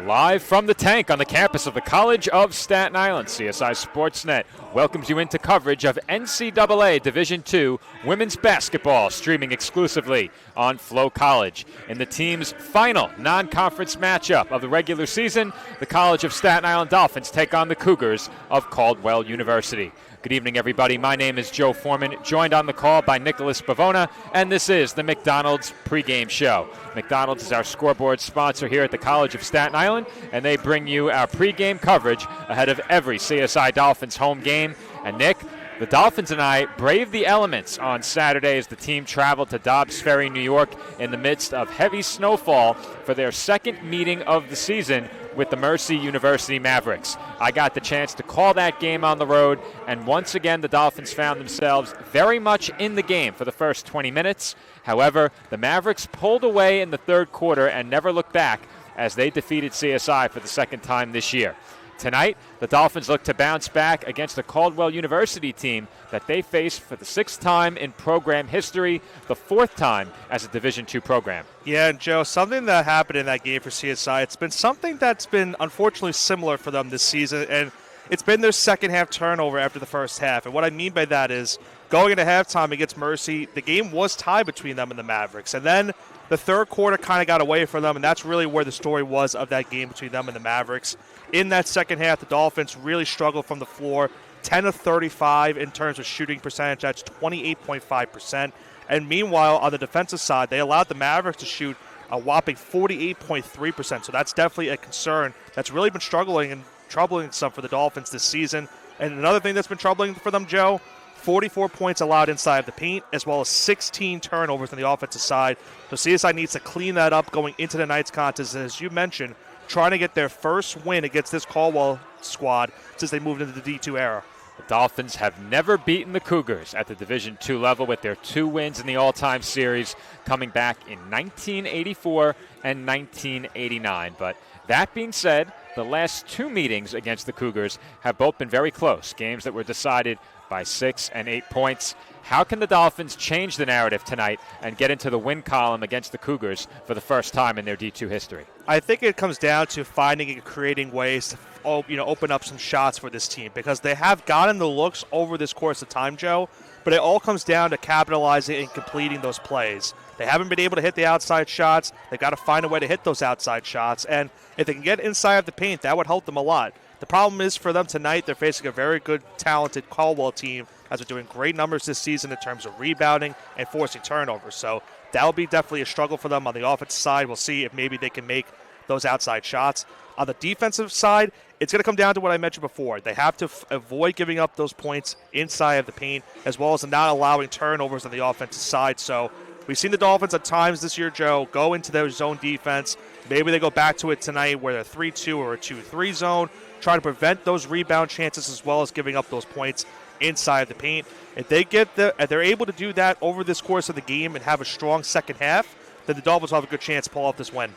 Live from the tank on the campus of the College of Staten Island, CSI Sportsnet welcomes you into coverage of NCAA Division II women's basketball, streaming exclusively on Flow College. In the team's final non-conference matchup of the regular season, the College of Staten Island Dolphins take on the Cougars of Caldwell University. Good evening, everybody. My name is Joe Foreman, joined on the call by Nicholas Bavona, and this is the McDonald's pregame show. McDonald's is our scoreboard sponsor here at the College of Staten Island, and they bring you our pregame coverage ahead of every CSI Dolphins home game. And Nick, the Dolphins and I braved the elements on Saturday as the team traveled to Dobbs Ferry, New York, in the midst of heavy snowfall for their second meeting of the season with the Mercy University Mavericks. I got the chance to call that game on the road, and once again the Dolphins found themselves very much in the game for the first 20 minutes. However, the Mavericks pulled away in the third quarter and never looked back as they defeated CSI for the second time this year. Tonight, the Dolphins look to bounce back against the Caldwell University team that they face for the sixth time in program history, the fourth time as a Division II program. Yeah, and Joe, something that happened in that game for CSI, it's been something that's been unfortunately similar for them this season, and it's been their second half turnover after the first half. And what I mean by that is going into halftime against Mercy, the game was tied between them and the Mavericks. And then the third quarter kind of got away from them, and that's really where the story was of that game between them and the Mavericks. In that second half, the Dolphins really struggled from the floor, 10 of 35 in terms of shooting percentage. That's 28.5%. And meanwhile, on the defensive side, they allowed the Mavericks to shoot a whopping 48.3%. So that's definitely a concern that's really been struggling and troubling some for the Dolphins this season. And another thing that's been troubling for them, Joe, 44 points allowed inside of the paint, as well as 16 turnovers on the offensive side. So CSI needs to clean that up going into the night's contest. And as you mentioned, trying to get their first win against this Caldwell squad since they moved into the D2 era. The Dolphins have never beaten the Cougars at the Division II level, with their 2 wins in the all-time series coming back in 1984 and 1989. But that being said, the last 2 meetings against the Cougars have both been very close, games that were decided by 6 and 8 points. How can the Dolphins change the narrative tonight and get into the win column against the Cougars for the first time in their D2 history? I think it comes down to finding and creating ways to open up some shots for this team, because they have gotten the looks over this course of time, Joe, but it all comes down to capitalizing and completing those plays. They haven't been able to hit the outside shots. They've got to find a way to hit those outside shots, and if they can get inside of the paint, that would help them a lot. The problem is for them tonight, they're facing a very good, talented Caldwell team as they're doing great numbers this season in terms of rebounding and forcing turnovers. So that'll be definitely a struggle for them on the offensive side. We'll see if maybe they can make those outside shots. On the defensive side, it's going to come down to what I mentioned before. They have to avoid giving up those points inside of the paint, as well as not allowing turnovers on the offensive side. So we've seen the Dolphins at times this year, Joe, go into their zone defense. Maybe they go back to it tonight where they're 3-2 or a 2-3 zone, try to prevent those rebound chances as well as giving up those points inside the paint. If they're able to do that over this course of the game and have a strong second half, then the Dolphins will have a good chance to pull off this win.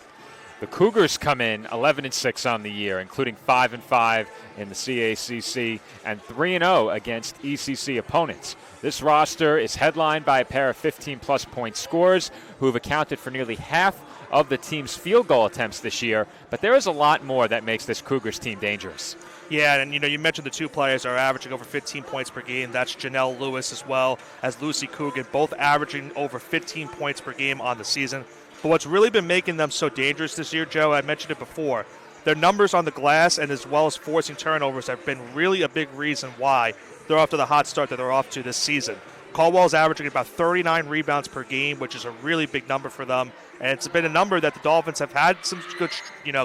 The Cougars come in 11-6 on the year, including 5-5 in the CACC and 3-0 against ECC opponents. This roster is headlined by a pair of 15-plus point scorers who have accounted for nearly half of the team's field goal attempts this year, but there is a lot more that makes this Cougars team dangerous. Yeah, and you mentioned the 2 players are averaging over 15 points per game. That's Janelle Lewis as well as Lucy Coogan, both averaging over 15 points per game on the season. But what's really been making them so dangerous this year, Joe, I mentioned it before, their numbers on the glass and as well as forcing turnovers have been really a big reason why they're off to the hot start that they're off to this season. Caldwell's averaging about 39 rebounds per game, which is a really big number for them. And it's been a number that the Dolphins have had some good,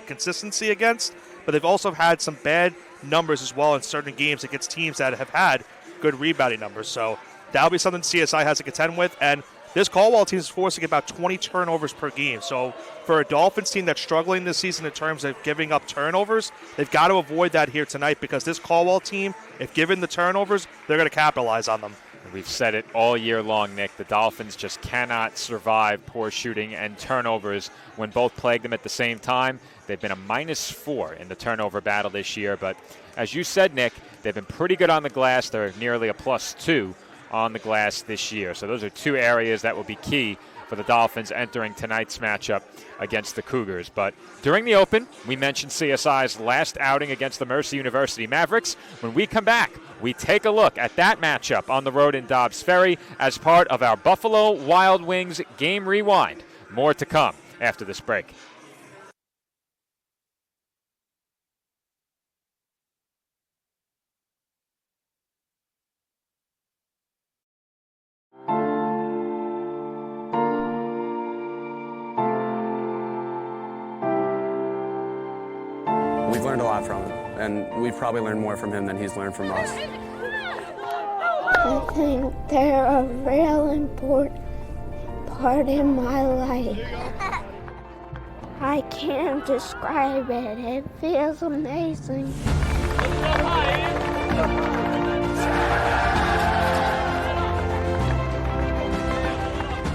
consistency against, but they've also had some bad numbers as well in certain games against teams that have had good rebounding numbers. So that'll be something CSI has to contend with. And this Caldwell team is forcing about 20 turnovers per game. So for a Dolphins team that's struggling this season in terms of giving up turnovers, they've got to avoid that here tonight, because this Caldwell team, if given the turnovers, they're going to capitalize on them. We've said it all year long, Nick. The Dolphins just cannot survive poor shooting and turnovers when both plague them at the same time. They've been a -4 in the turnover battle this year. But as you said, Nick, they've been pretty good on the glass. They're nearly a +2 on the glass this year. So those are 2 areas that will be key for the Dolphins entering tonight's matchup against the Cougars. But during the Open, we mentioned CSI's last outing against the Mercy University Mavericks. When we come back, we take a look at that matchup on the road in Dobbs Ferry as part of our Buffalo Wild Wings Game Rewind. More to come after this break. We've learned a lot from him, and we've probably learned more from him than he's learned from us. I think they're a real important part in my life. I can't describe it. It feels amazing.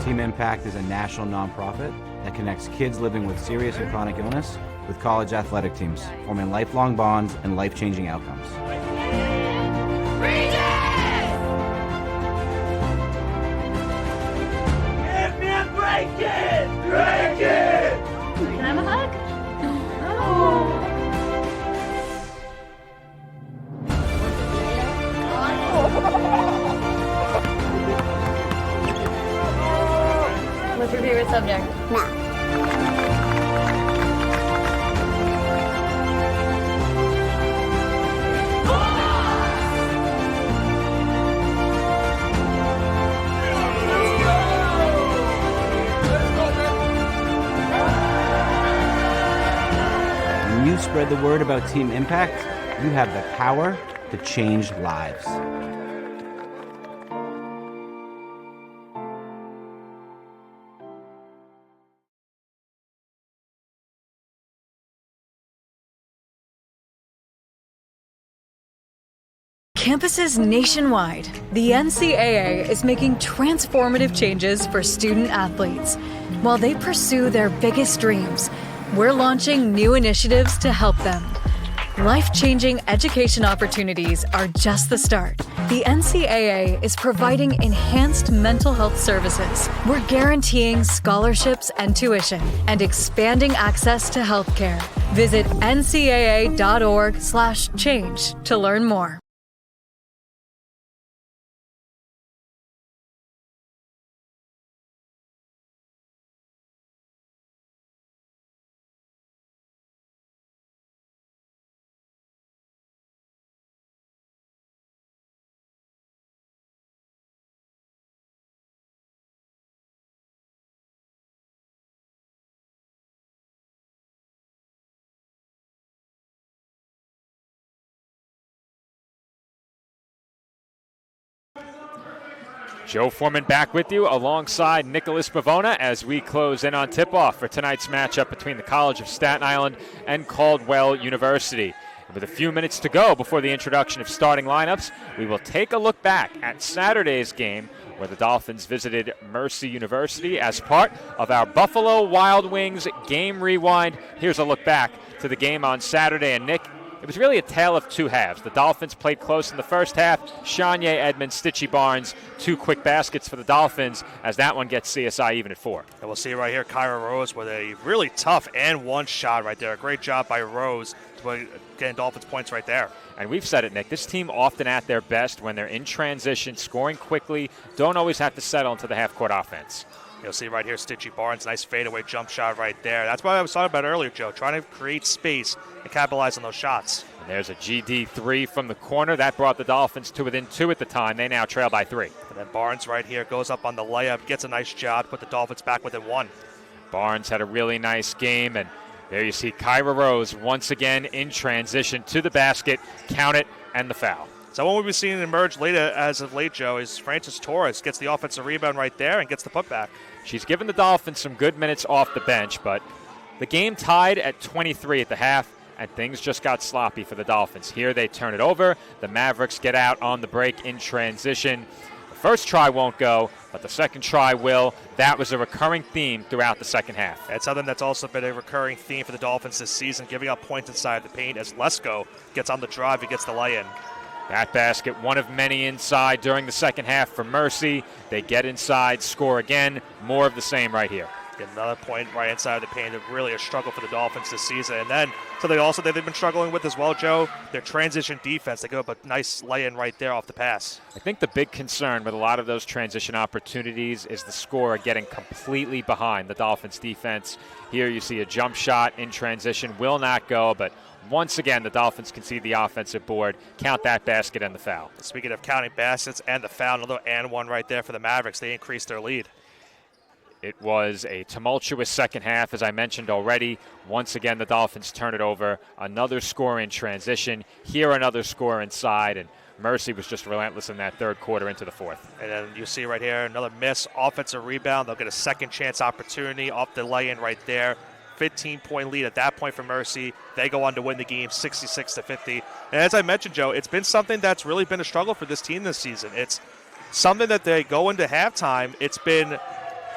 Team Impact is a national nonprofit that connects kids living with serious and chronic illness with college athletic teams, forming lifelong bonds and life-changing outcomes. Give me a break it! Break it! Can I have a hug? What's your favorite subject? Math. When you spread the word about Team Impact, you have the power to change lives. Campuses nationwide, the NCAA is making transformative changes for student athletes. While they pursue their biggest dreams, we're launching new initiatives to help them. Life-changing education opportunities are just the start. The NCAA is providing enhanced mental health services. We're guaranteeing scholarships and tuition and expanding access to healthcare. Visit ncaa.org/change to learn more. Joe Foreman back with you alongside Nicholas Bavona as we close in on tip-off for tonight's matchup between the College of Staten Island and Caldwell University. And with a few minutes to go before the introduction of starting lineups, we will take a look back at Saturday's game where the Dolphins visited Mercy University as part of our Buffalo Wild Wings Game Rewind. Here's a look back to the game on Saturday. And Nick, it was really a tale of two halves. The Dolphins played close in the first half. Shanye Edmonds, Stitchy Barnes, two quick baskets for the Dolphins as that one gets CSI even at 4. And we'll see right here Kyra Rose with a really tough and one shot right there. A great job by Rose to getting Dolphins points right there. And we've said it, Nick, this team often at their best when they're in transition, scoring quickly, don't always have to settle into the half-court offense. You'll see right here Stitchy Barnes, nice fadeaway jump shot right there. That's what I was talking about earlier, Joe, trying to create space and capitalize on those shots. And there's a GD3 from the corner. That brought the Dolphins to within 2 at the time. They now trail by 3. And then Barnes right here goes up on the layup, gets a nice job, put the Dolphins back within 1. Barnes had a really nice game, and there you see Kyra Rose once again in transition to the basket, count it, and the foul. So what we've been seeing emerge later as of late, Joe, is Francis Torres gets the offensive rebound right there and gets the putback. She's given the Dolphins some good minutes off the bench, but the game tied at 23 at the half, and things just got sloppy for the Dolphins. Here they turn it over. The Mavericks get out on the break in transition. The first try won't go, but the second try will. That was a recurring theme throughout the second half. That's something that's also been a recurring theme for the Dolphins this season, giving up points inside the paint as Lesko gets on the drive, he gets the lay-in. That basket, one of many inside during the second half for Mercy. They get inside, score again. More of the same right here. Get another point right inside of the paint. Really a struggle for the Dolphins this season. And then something also that they've been struggling with as well, Joe, their transition defense. They give up a nice lay-in right there off the pass. I think the big concern with a lot of those transition opportunities is the scorer getting completely behind the Dolphins defense. Here you see a jump shot in transition, will not go, but once again, the Dolphins concede the offensive board, count that basket and the foul. Speaking of counting baskets and the foul, another and one right there for the Mavericks. They increased their lead. It was a tumultuous second half, as I mentioned already. Once again, the Dolphins turn it over. Another score in transition. Here, another score inside, and Mercy was just relentless in that third quarter into the fourth. And then you see right here, another miss, offensive rebound. They'll get a second chance opportunity off the lay-in right there. 15-point lead at that point for Mercy. They go on to win the game 66-50. And as I mentioned, Joe, it's been something that's really been a struggle for this team this season. It's something that they go into halftime. It's been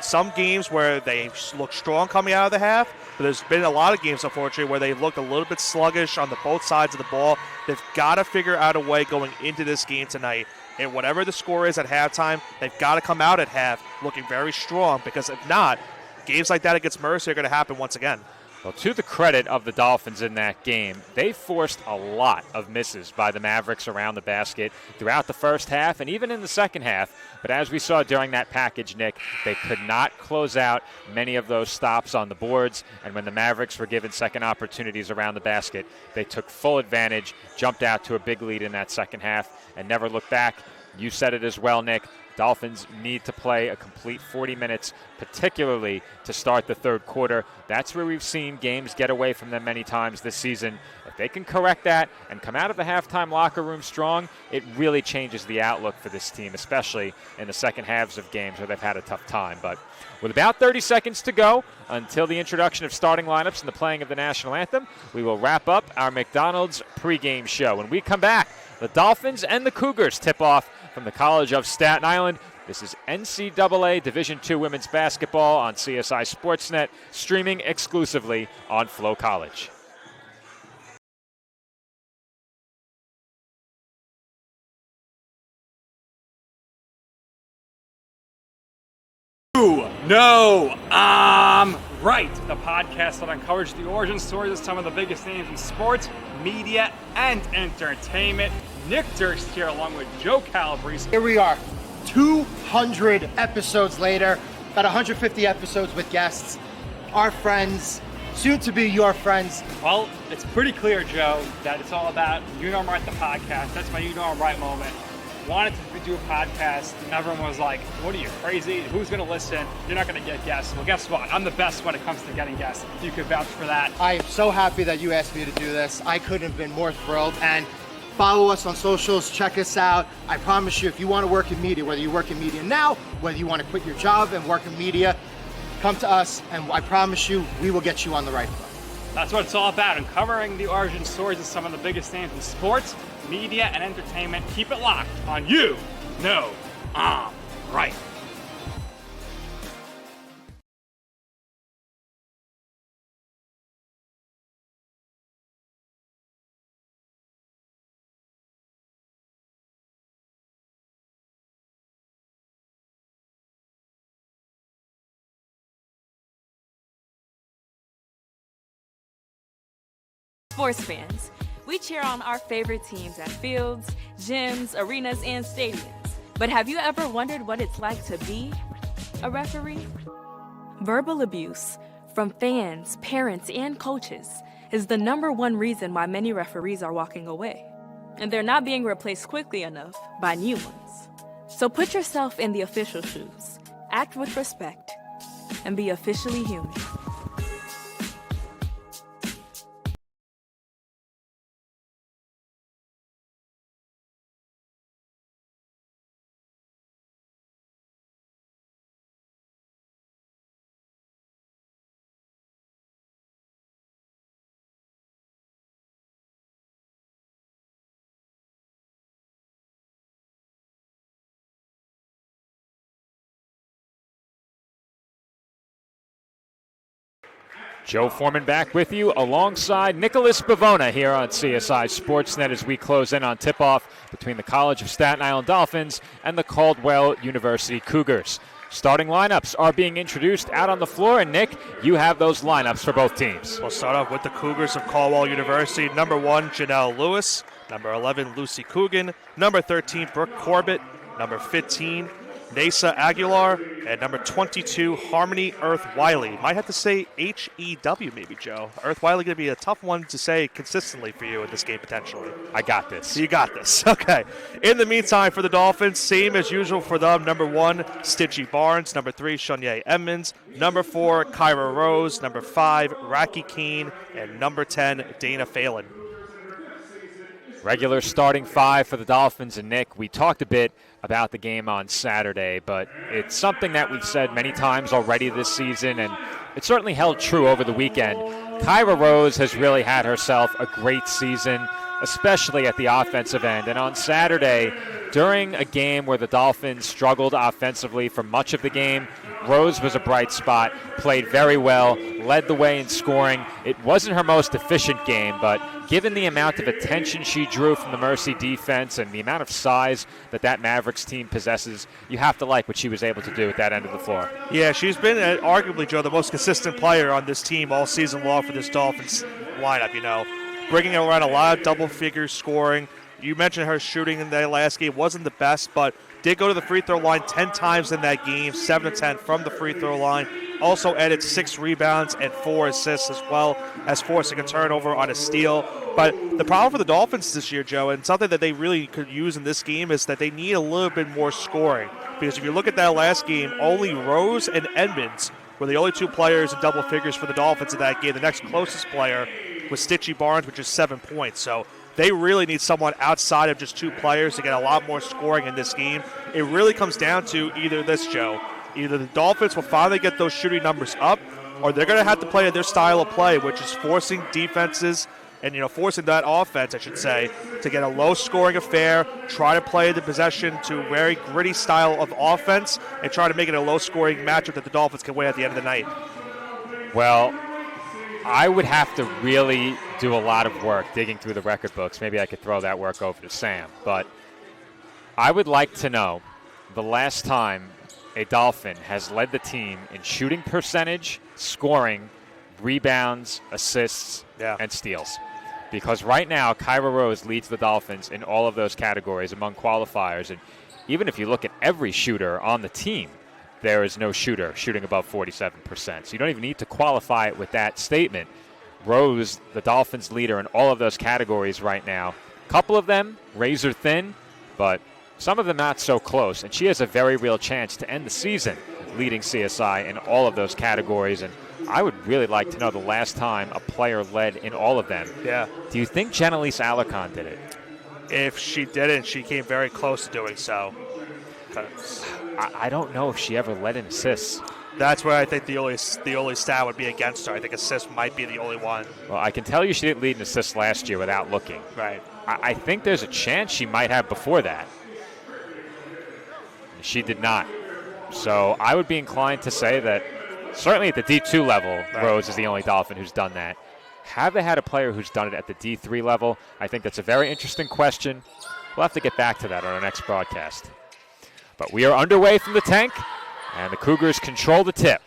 some games where they look strong coming out of the half, but there's been a lot of games, unfortunately, where they've looked a little bit sluggish on the both sides of the ball. They've got to figure out a way going into this game tonight. And whatever the score is at halftime, they've got to come out at half looking very strong, because if not, games like that against Mercy are going to happen once again. Well, to the credit of the Dolphins in that game, they forced a lot of misses by the Mavericks around the basket throughout the first half and even in the second half. But as we saw during that package, Nick, they could not close out many of those stops on the boards. And when the Mavericks were given second opportunities around the basket, they took full advantage, jumped out to a big lead in that second half, and never looked back. You said it as well, Nick. Dolphins need to play a complete 40 minutes, particularly to start the third quarter. That's where we've seen games get away from them many times this season. If they can correct that and come out of the halftime locker room strong, it really changes the outlook for this team, especially in the second halves of games where they've had a tough time. But with about 30 seconds to go until the introduction of starting lineups and the playing of the national anthem, we will wrap up our McDonald's pregame show. When we come back, the Dolphins and the Cougars tip off from the College of Staten Island. This is NCAA Division II Women's Basketball on CSI Sportsnet, streaming exclusively on Flow College. No, I'm right. The podcast that uncovers the origin stories of some of the biggest names in sports, media, and entertainment. Nick Durst here along with Joe Calabrese. Here we are, 200 episodes later, about 150 episodes with guests, our friends, soon to be your friends. Well, it's pretty clear, Joe, that it's all about You Know I'm Right, the podcast. That's my You Know I'm Right moment. Wanted to do a podcast, and everyone was like, what are you, crazy? Who's going to listen? You're not going to get guests. Well, guess what? I'm the best when it comes to getting guests. You could vouch for that. I am so happy that you asked me to do this. I couldn't have been more thrilled. And follow us on socials, check us out. I promise you, if you want to work in media, whether you work in media now, whether you want to quit your job and work in media, come to us, and I promise you, we will get you on the right foot. That's what it's all about, uncovering the origin stories of some of the biggest names in sports, media, and entertainment. Keep it locked on You Know I'm Right. Sports fans, we cheer on our favorite teams at fields, gyms, arenas, and stadiums. But have you ever wondered what it's like to be a referee? Verbal abuse from fans, parents, and coaches is the #1 reason why many referees are walking away. And they're not being replaced quickly enough by new ones. So put yourself in the official shoes, act with respect, and be officially human. Joe Foreman back with you alongside Nicholas Bavona here on CSI Sportsnet as we close in on tip-off between the College of Staten Island Dolphins and the Caldwell University Cougars. Starting lineups are being introduced out on the floor, and Nick, you have those lineups for both teams. We'll start off with the Cougars of Caldwell University. Number 1, Janelle Lewis. Number 11, Lucy Coogan. Number 13, Brooke Corbett. Number 15, Nasa Aguilar. And number 22, Harmony Earth Wiley. Might have to say H-E-W maybe, Joe. Earth Wiley going to be a tough one to say consistently for you in this game potentially. I got this. You got this. Okay. In the meantime, for the Dolphins, same as usual for them. Number 1, Stitchy Barnes. Number 3, Shanae Edmonds. Number 4, Kyra Rose. Number 5, Racky Keene. And number 10, Dana Phelan. Regular starting 5 for the Dolphins. And Nick, we talked a bit about the game on Saturday, but it's something that we've said many times already this season, and it certainly held true over the weekend. Kyra Rose has really had herself a great season, especially at the offensive end. And on Saturday, during a game where the Dolphins struggled offensively for much of the game, Rose was a bright spot, played very well, led the way in scoring. It wasn't her most efficient game, but given the amount of attention she drew from the Mercy defense and the amount of size that Mavericks team possesses, you have to like what she was able to do at that end of the floor. Yeah, she's been arguably, Joe, the most consistent player on this team all season long for this Dolphins lineup, bringing around a lot of double figures scoring. You mentioned her shooting in that last game wasn't the best, but did go to the free throw line 10 times in that game, 7 of 10 from the free throw line. Also added 6 rebounds and 4 assists, as well as forcing a turnover on a steal. But the problem for the Dolphins this year, Joe, and something that they really could use in this game, is that they need a little bit more scoring. Because if you look at that last game, only Rose and Edmonds were the only 2 players in double figures for the Dolphins in that game. The next closest player was Stitchy Barnes, which is 7 points. So they really need someone outside of just 2 players to get a lot more scoring in this game. It really comes down to either this, Joe. Either the Dolphins will finally get those shooting numbers up, or they're going to have to play their style of play, which is forcing defenses and, forcing that offense, I should say, to get a low-scoring affair, try to play the possession to a very gritty style of offense, and try to make it a low-scoring matchup that the Dolphins can win at the end of the night. Well, I would have to really do a lot of work digging through the record books. Maybe I could throw that work over to Sam. But I would like to know the last time a Dolphin has led the team in shooting percentage, scoring, rebounds, assists, and steals. Because right now, Kyra Rose leads the Dolphins in all of those categories among qualifiers. And even if you look at every shooter on the team, there is no shooter shooting above 47%. So you don't even need to qualify it with that statement. Rose, the Dolphins leader in all of those categories right now. A couple of them razor thin, but some of them not so close. And she has a very real chance to end the season leading CSI in all of those categories. And I would really like to know the last time a player led in all of them. Yeah. Do you think Jenelise Alarcon did it? If she didn't, she came very close to doing so. I don't know if she ever led in assists. That's where I think the only stat would be against her. I think assists might be the only one. Well, I can tell you she didn't lead in assists last year without looking. Right. I think there's a chance she might have before that. She did not. So I would be inclined to say that certainly at the D2 level, Rose is the only Dolphin who's done that. Have they had a player who's done it at the D3 level? I think that's a very interesting question. We'll have to get back to that on our next broadcast. But we are underway from the tank, and the Cougars control the tip.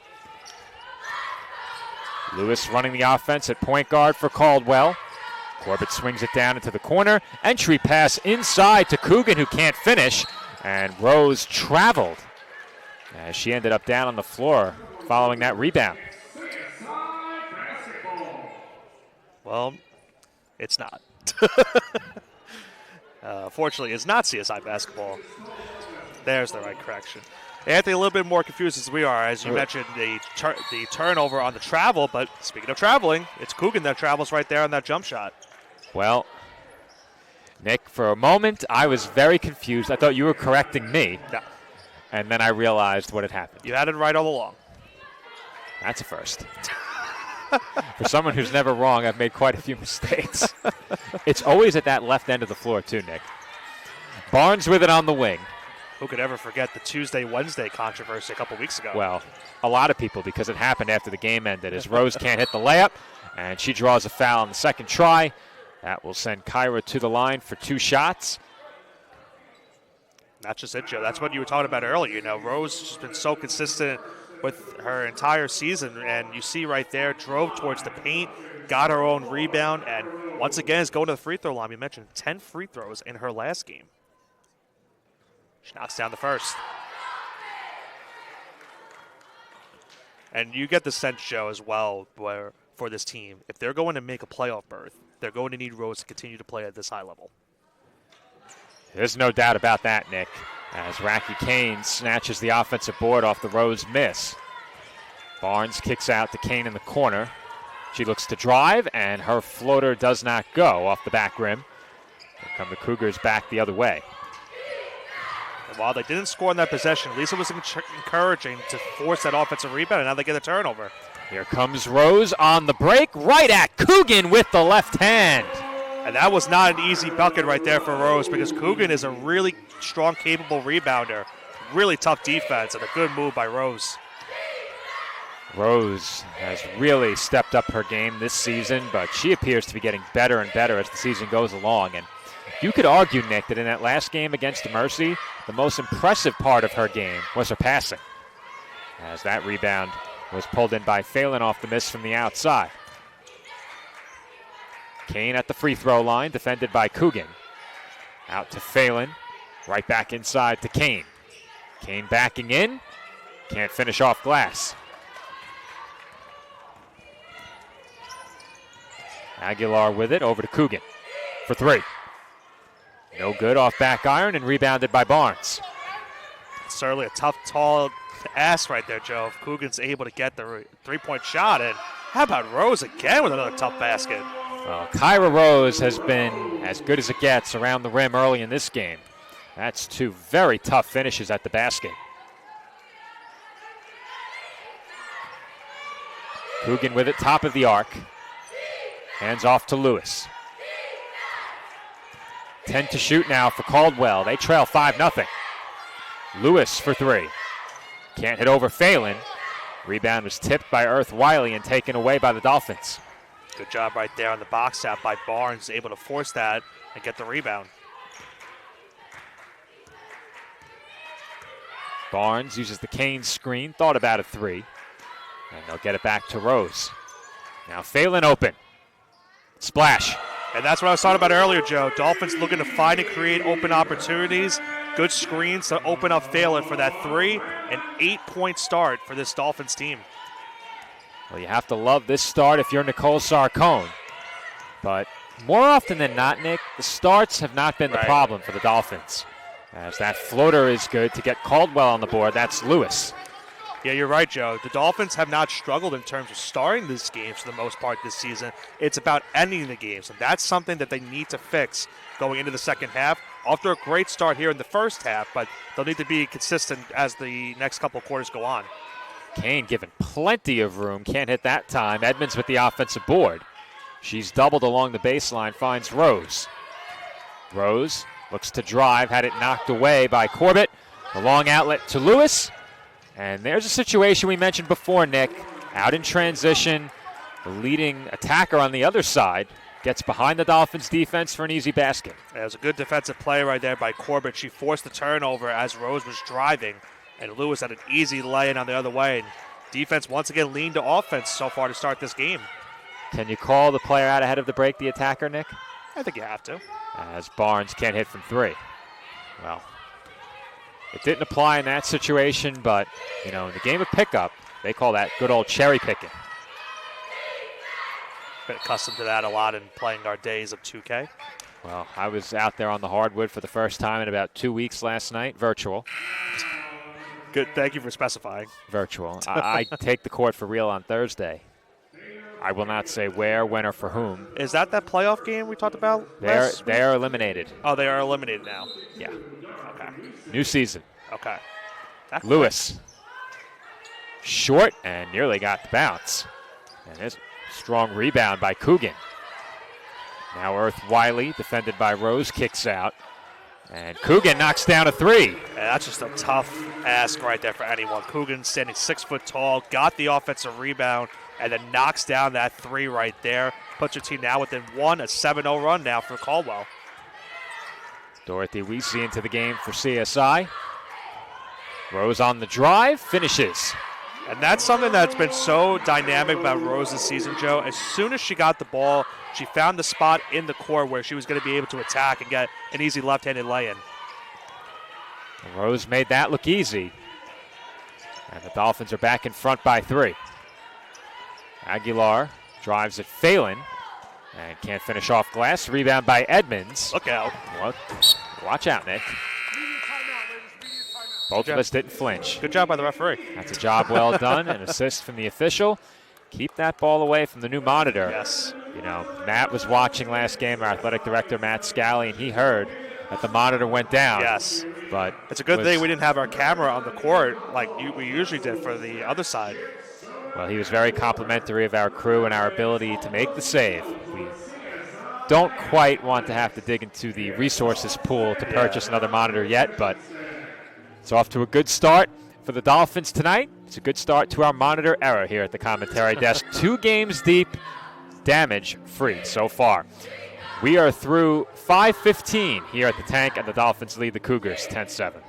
Lewis running the offense at point guard for Caldwell. Corbett swings it down into the corner. Entry pass inside to Coogan, who can't finish. And Rose traveled as she ended up down on the floor following that rebound. Well, it's not. Fortunately, it's not CSI basketball. There's the right correction. Anthony, a little bit more confused as we are, as you mentioned the turnover on the travel. But speaking of traveling, it's Coogan that travels right there on that jump shot. Well, Nick, for a moment, I was very confused. I thought you were correcting me. No. And then I realized what had happened. You had it right all along. That's a first. For someone who's never wrong, I've made quite a few mistakes. It's always at that left end of the floor, too, Nick. Barnes with it on the wing. Who could ever forget the Tuesday-Wednesday controversy a couple weeks ago? Well, a lot of people, because it happened after the game ended, as Rose can't hit the layup, and she draws a foul on the second try. That will send Kyra to the line for 2 shots. That's just it, Joe. That's what you were talking about earlier. Rose has been so consistent with her entire season, and you see right there, drove towards the paint, got her own rebound, and once again is going to the free throw line. You mentioned 10 free throws in her last game. She knocks down the first. And you get the sense, Joe, as well, where for this team, if they're going to make a playoff berth, they're going to need Rose to continue to play at this high level. There's no doubt about that, Nick, as Racky Kane snatches the offensive board off the Rose miss. Barnes kicks out to Kane in the corner. She looks to drive, and her floater does not go off the back rim. Here come the Cougars back the other way. And while they didn't score in that possession, at least it was encouraging to force that offensive rebound, and now they get a turnover. Here comes Rose on the break, right at Coogan with the left hand. And that was not an easy bucket right there for Rose, because Coogan is a really strong, capable rebounder. Really tough defense and a good move by Rose. Rose has really stepped up her game this season, but she appears to be getting better and better as the season goes along. And you could argue, Nick, that in that last game against Mercy, the most impressive part of her game was her passing, as that rebound was pulled in by Phelan off the miss from the outside. Kane at the free throw line, defended by Coogan. Out to Phelan, right back inside to Kane. Kane backing in, can't finish off glass. Aguilar with it, over to Coogan for 3. No good off back iron and rebounded by Barnes. Certainly a tough, tall ass right there, Joe. If Coogan's able to get the 3-point shot in. How about Rose again with another tough basket? Well, Kyra Rose has been as good as it gets around the rim early in this game. That's 2 very tough finishes at the basket. Coogan with it, top of the arc. Hands off to Lewis. 10 to shoot now for Caldwell. They trail 5-0. Lewis for 3. Can't hit over Phelan. Rebound was tipped by Earth Wiley and taken away by the Dolphins. Good job right there on the box out by Barnes, able to force that and get the rebound. Barnes uses the Kane screen, thought about a 3. And they'll get it back to Rose. Now Phelan open. Splash. And that's what I was talking about earlier, Joe. Dolphins looking to find and create open opportunities. Good screens to open up Phelan for that 3. An 8-point start for this Dolphins team. Well, you have to love this start if you're Nicole Sarcone. But more often than not, Nick, the starts have not been the problem for the Dolphins. As that floater is good to get Caldwell on the board. That's Lewis. Yeah, you're right, Joe. The Dolphins have not struggled in terms of starting these games for the most part this season. It's about ending the games, and that's something that they need to fix going into the second half. After a great start here in the first half, but they'll need to be consistent as the next couple of quarters go on. Kane given plenty of room, can't hit that time. Edmonds with the offensive board. She's doubled along the baseline, finds Rose. Rose looks to drive, had it knocked away by Corbett. A long outlet to Lewis. And there's a situation we mentioned before, Nick. Out in transition, the leading attacker on the other side gets behind the Dolphins' defense for an easy basket. It was a good defensive play right there by Corbett. She forced the turnover as Rose was driving, and Lewis had an easy lay-in on the other way. And defense once again leaned to offense so far to start this game. Can you call the player out ahead of the break the attacker, Nick? I think you have to. As Barnes can't hit from 3. Well, it didn't apply in that situation, but, in the game of pickup, they call that good old cherry picking. Been accustomed to that a lot in playing our days of 2K. Well, I was out there on the hardwood for the first time in about 2 weeks last night, virtual. Good, thank you for specifying. Virtual. I take the court for real on Thursday. I will not say where, when, or for whom. Is that playoff game we talked about last week? They are eliminated. Oh, they are eliminated now. Yeah. Okay. New season. Okay. Lewis. Short and nearly got the bounce. And there's a strong rebound by Coogan. Now Earth Wiley, defended by Rose, kicks out. And Coogan knocks down a three. And that's just a tough ask right there for anyone. Coogan standing 6 foot tall, got the offensive rebound, and then knocks down that three right there. Puts your team now within one, a 7-0 run now for Caldwell. Dorothy Weesey into the game for CSI. Rose on the drive, finishes. And that's something that's been so dynamic about Rose this season, Joe. As soon as she got the ball, she found the spot in the court where she was going to be able to attack and get an easy left-handed lay-in. Rose made that look easy. And the Dolphins are back in front by 3. Aguilar drives at Phelan and can't finish off glass. Rebound by Edmonds. Look out. Watch out, Nick. Both of us didn't flinch. Good job by the referee. That's a job well done. An assist from the official. Keep that ball away from the new monitor. Yes. You know, Matt was watching last game, our athletic director, Matt Scally, and he heard that the monitor went down. Yes. But it's a good thing we didn't have our camera on the court like we usually did for the other side. Well, he was very complimentary of our crew and our ability to make the save. We don't quite want to have to dig into the resources pool to purchase another monitor yet, but it's off to a good start for the Dolphins tonight. It's a good start to our monitor era here at the commentary desk. 2 games deep, damage-free so far. We are through 5:15 here at the Tank, and the Dolphins lead the Cougars 10-7.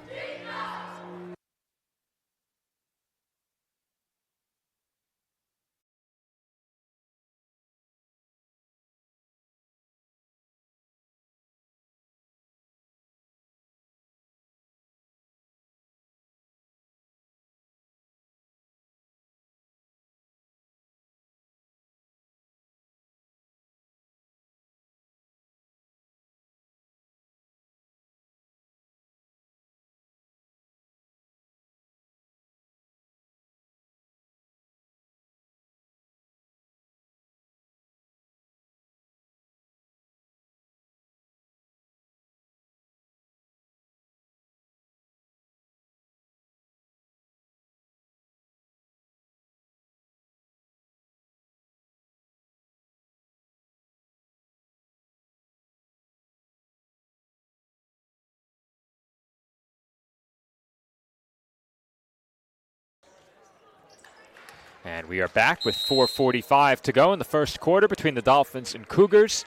And we are back with 4:45 to go in the first quarter between the Dolphins and Cougars.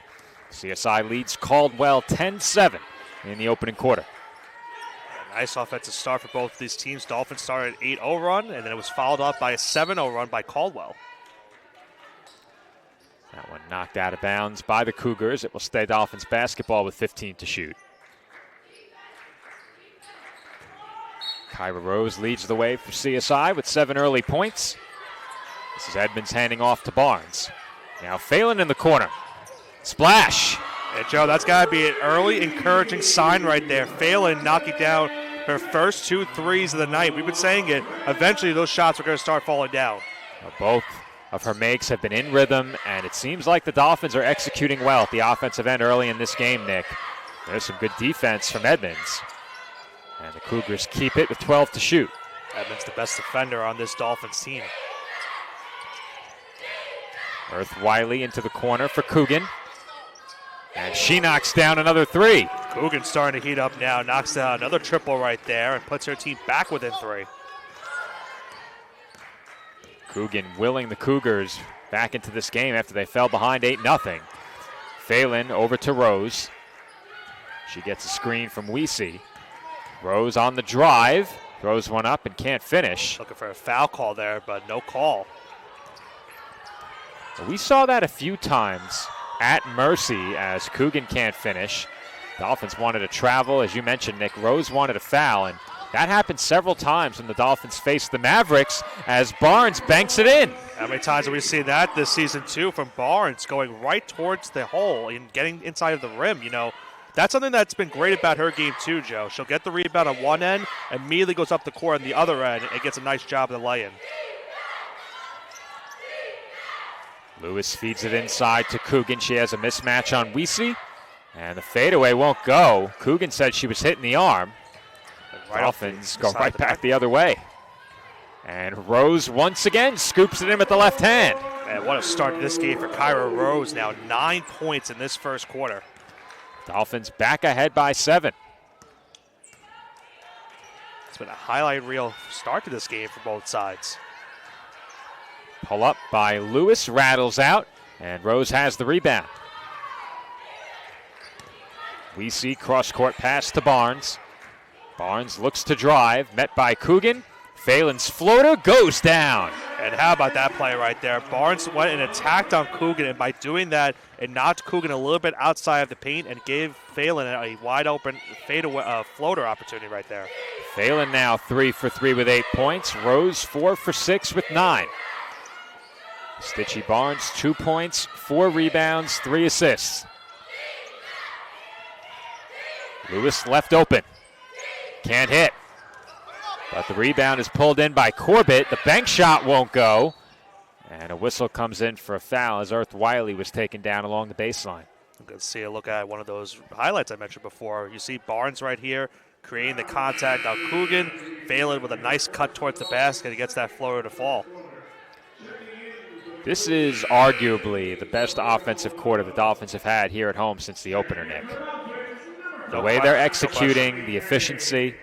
CSI leads Caldwell 10-7 in the opening quarter. Nice offensive start for both of these teams. Dolphins started an 8-0 run, and then it was followed up by a 7-0 run by Caldwell. That one knocked out of bounds by the Cougars. It will stay Dolphins basketball with 15 to shoot. Kyra Rose leads the way for CSI with 7 early points. This is Edmonds handing off to Barnes. Now Phelan in the corner. Splash. And Joe, that's got to be an early encouraging sign right there. Phelan knocking down her first 2 threes of the night. We've been saying it. Eventually those shots are going to start falling down. Both of her makes have been in rhythm, and it seems like the Dolphins are executing well at the offensive end early in this game, Nick. There's some good defense from Edmonds. And the Cougars keep it with 12 to shoot. Edmonds the best defender on this Dolphins team. Earth Wiley into the corner for Coogan. And she knocks down another 3. Coogan starting to heat up now. Knocks down another triple right there and puts her team back within 3. Coogan willing the Cougars back into this game after they fell behind 8-0. Phelan over to Rose. She gets a screen from Weesey. Rose on the drive. Throws one up and can't finish. Looking for a foul call there, but no call. We saw that a few times at Mercy as Coogan can't finish. Dolphins wanted to travel, as you mentioned, Nick. Rose wanted a foul, and that happened several times when the Dolphins faced the Mavericks as Barnes banks it in. How many times have we seen that this season, too, from Barnes going right towards the hole and getting inside of the rim? You know, that's something that's been great about her game, too, Joe. She'll get the rebound on one end, immediately goes up the court on the other end, and gets a nice job of the lay-in. Lewis feeds it inside to Coogan. She has a mismatch on Weesey, and the fadeaway won't go. Coogan said she was hitting the arm. Dolphins go right back the other way. And Rose once again scoops it in with the left hand. Man, what a start to this game for Kyra Rose now. 9 points in this first quarter. Dolphins back ahead by 7. It's been a highlight reel start to this game for both sides. Pull up by Lewis, rattles out, and Rose has the rebound. We see cross-court pass to Barnes. Barnes looks to drive, met by Coogan. Phelan's floater goes down. And how about that play right there? Barnes went and attacked on Coogan, and by doing that, it knocked Coogan a little bit outside of the paint and gave Phelan a wide-open fadeaway floater opportunity right there. Phelan now 3 for 3 with 8 points. Rose 4 for 6 with 9. Stitchy Barnes 2 points, 4 rebounds, 3 assists. Lewis left open. Can't hit. But the rebound is pulled in by Corbett. The bank shot won't go. And a whistle comes in for a foul as Earth Wiley was taken down along the baseline. I'm going to see a look at one of those highlights I mentioned before. You see Barnes right here creating the contact on Coogan. Phelan with a nice cut towards the basket. He gets that floater to fall. This is arguably the best offensive quarter the Dolphins have had here at home since the opener, Nick. The way they're executing, the efficiency.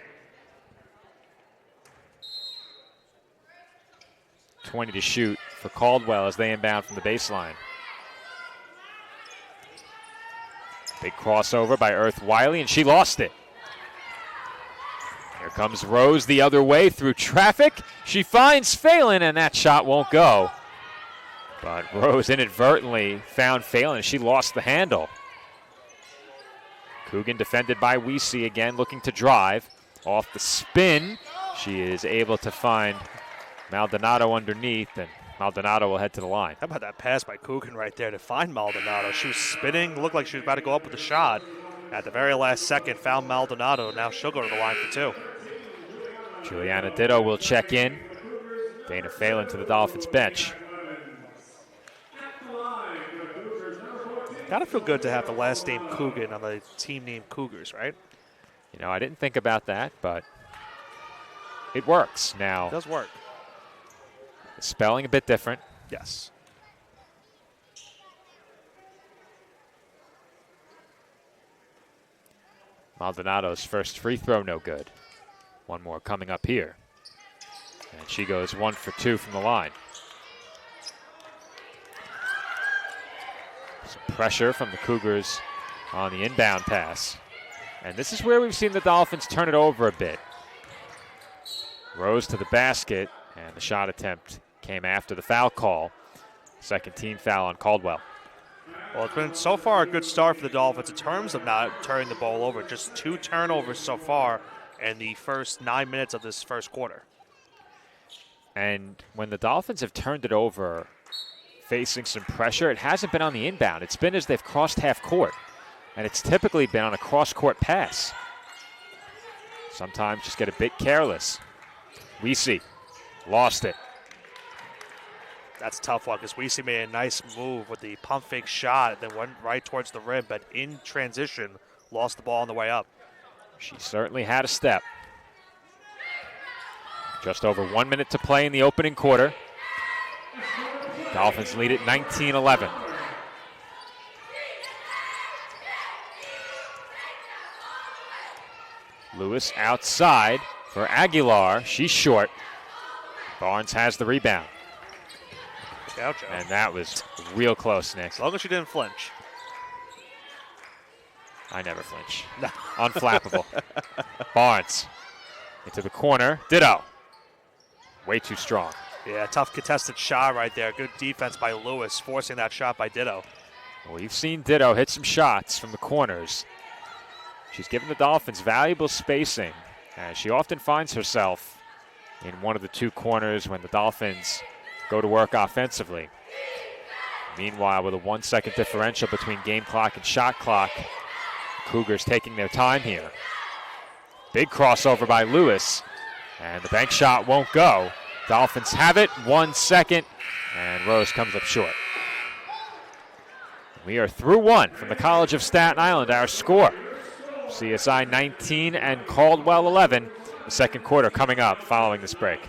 20 to shoot for Caldwell as they inbound from the baseline. Big crossover by Earth Wiley, and she lost it. Here comes Rose the other way through traffic. She finds Phelan, and that shot won't go. But Rose inadvertently found Phelan, and she lost the handle. Coogan defended by Weesey again, looking to drive. Off the spin, she is able to find Maldonado underneath, and Maldonado will head to the line. How about that pass by Coogan right there to find Maldonado? She was spinning, looked like she was about to go up with a shot. At the very last second, found Maldonado. Now she'll go to the line for 2. Juliana Ditto will check in. Dana Phelan to the Dolphins bench. Gotta feel good to have the last name Coogan on the team named Cougars, right? You know, I didn't think about that, but it works now. It does work. The spelling a bit different. Yes. Maldonado's first free throw, no good. One more coming up here. And she goes 1 for 2 from the line. Some pressure from the Cougars on the inbound pass. And this is where we've seen the Dolphins turn it over a bit. Rose to the basket, and the shot attempt came after the foul call. Second team foul on Caldwell. Well, it's been so far a good start for the Dolphins in terms of not turning the ball over. Just 2 turnovers so far in the first 9 minutes of this first quarter. And when the Dolphins have turned it over facing some pressure, it hasn't been on the inbound. It's been as they've crossed half court. And it's typically been on a cross-court pass. Sometimes just get a bit careless. Weesey lost it. That's a tough one because Weesey made a nice move with the pump fake shot and then went right towards the rim, but in transition, lost the ball on the way up. She certainly had a step. Just over 1 minute to play in the opening quarter. Dolphins lead it 19-11. Lewis outside for Aguilar. She's short. Barnes has the rebound. Gotcha. And that was real close, Nick. As long as she didn't flinch. I never flinch. Unflappable. Barnes into the corner. Ditto. Way too strong. Yeah, tough contested shot right there. Good defense by Lewis, forcing that shot by Ditto. Well, we've seen Ditto hit some shots from the corners. She's given the Dolphins valuable spacing, and she often finds herself in one of the 2 corners when the Dolphins go to work offensively. Meanwhile, with a 1 second differential between game clock and shot clock, Cougars taking their time here. Big crossover by Lewis, and the bank shot won't go. Dolphins have it, 1 second, and Rose comes up short. We are through 1 from the College of Staten Island. Our score, CSI 19 and Caldwell 11. The second quarter coming up following this break.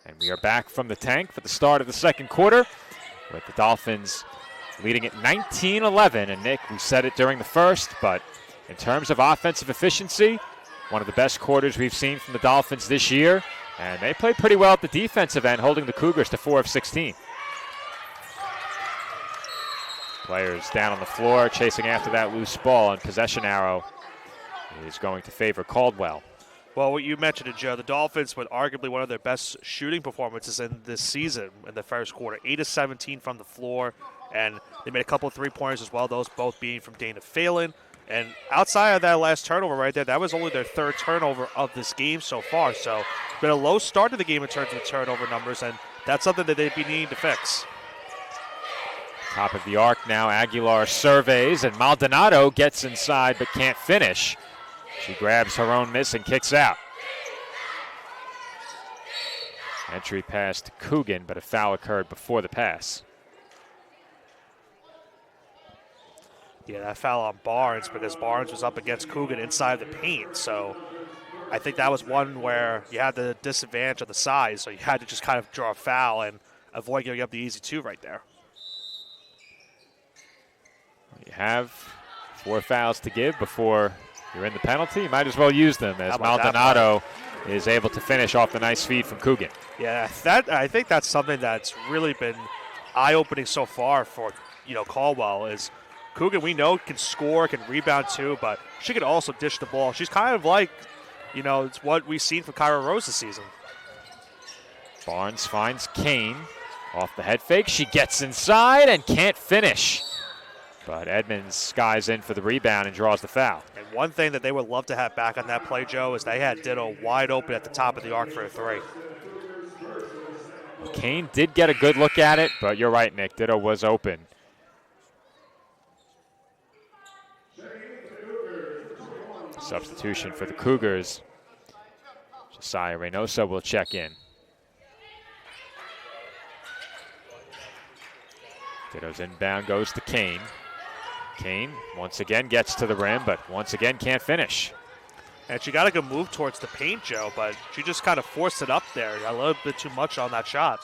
And we are back from the tank for the start of the second quarter with the Dolphins leading at 19-11. And Nick, we said it during the first, but in terms of offensive efficiency, one of the best quarters we've seen from the Dolphins this year. And they played pretty well at the defensive end, holding the Cougars to 4 of 16. Players down on the floor, chasing after that loose ball, and possession arrow is going to favor Caldwell. Well, what you mentioned it, Joe, the Dolphins with arguably one of their best shooting performances in this season in the first quarter. 8 of 17 from the floor, and they made a couple of three-pointers as well, those both being from Dana Phelan. And outside of that last turnover right there, that was only their third turnover of this game so far. So it's been a low start to the game in terms of turnover numbers, and that's something that they'd be needing to fix. Top of the arc now, Aguilar surveys, and Maldonado gets inside but can't finish. She grabs her own miss and kicks out. Entry pass to Coogan, but a foul occurred before the pass. Yeah, that foul on Barnes because Barnes was up against Coogan inside the paint. So I think that was one where you had the disadvantage of the size, so you had to just kind of draw a foul and avoid giving up the easy two right there. You have 4 fouls to give before you're in the penalty. You might as well use them as Maldonado is able to finish off the nice feed from Coogan. Yeah, I think that's something that's really been eye-opening so far for Caldwell is Coogan, we know, can score, can rebound too, but she can also dish the ball. She's kind of like, it's what we've seen from Kyra Rose this season. Barnes finds Kane off the head fake. She gets inside and can't finish. But Edmonds skies in for the rebound and draws the foul. And one thing that they would love to have back on that play, Joe, is they had Ditto wide open at the top of the arc for a three. Kane did get a good look at it, but you're right, Nick. Ditto was open. Substitution for the Cougars. Josiah Reynoso will check in. Ditto's inbound goes to Kane. Kane once again gets to the rim, but once again can't finish. And she got a good move towards the paint, Joe, but she just kind of forced it up there a little bit too much on that shot.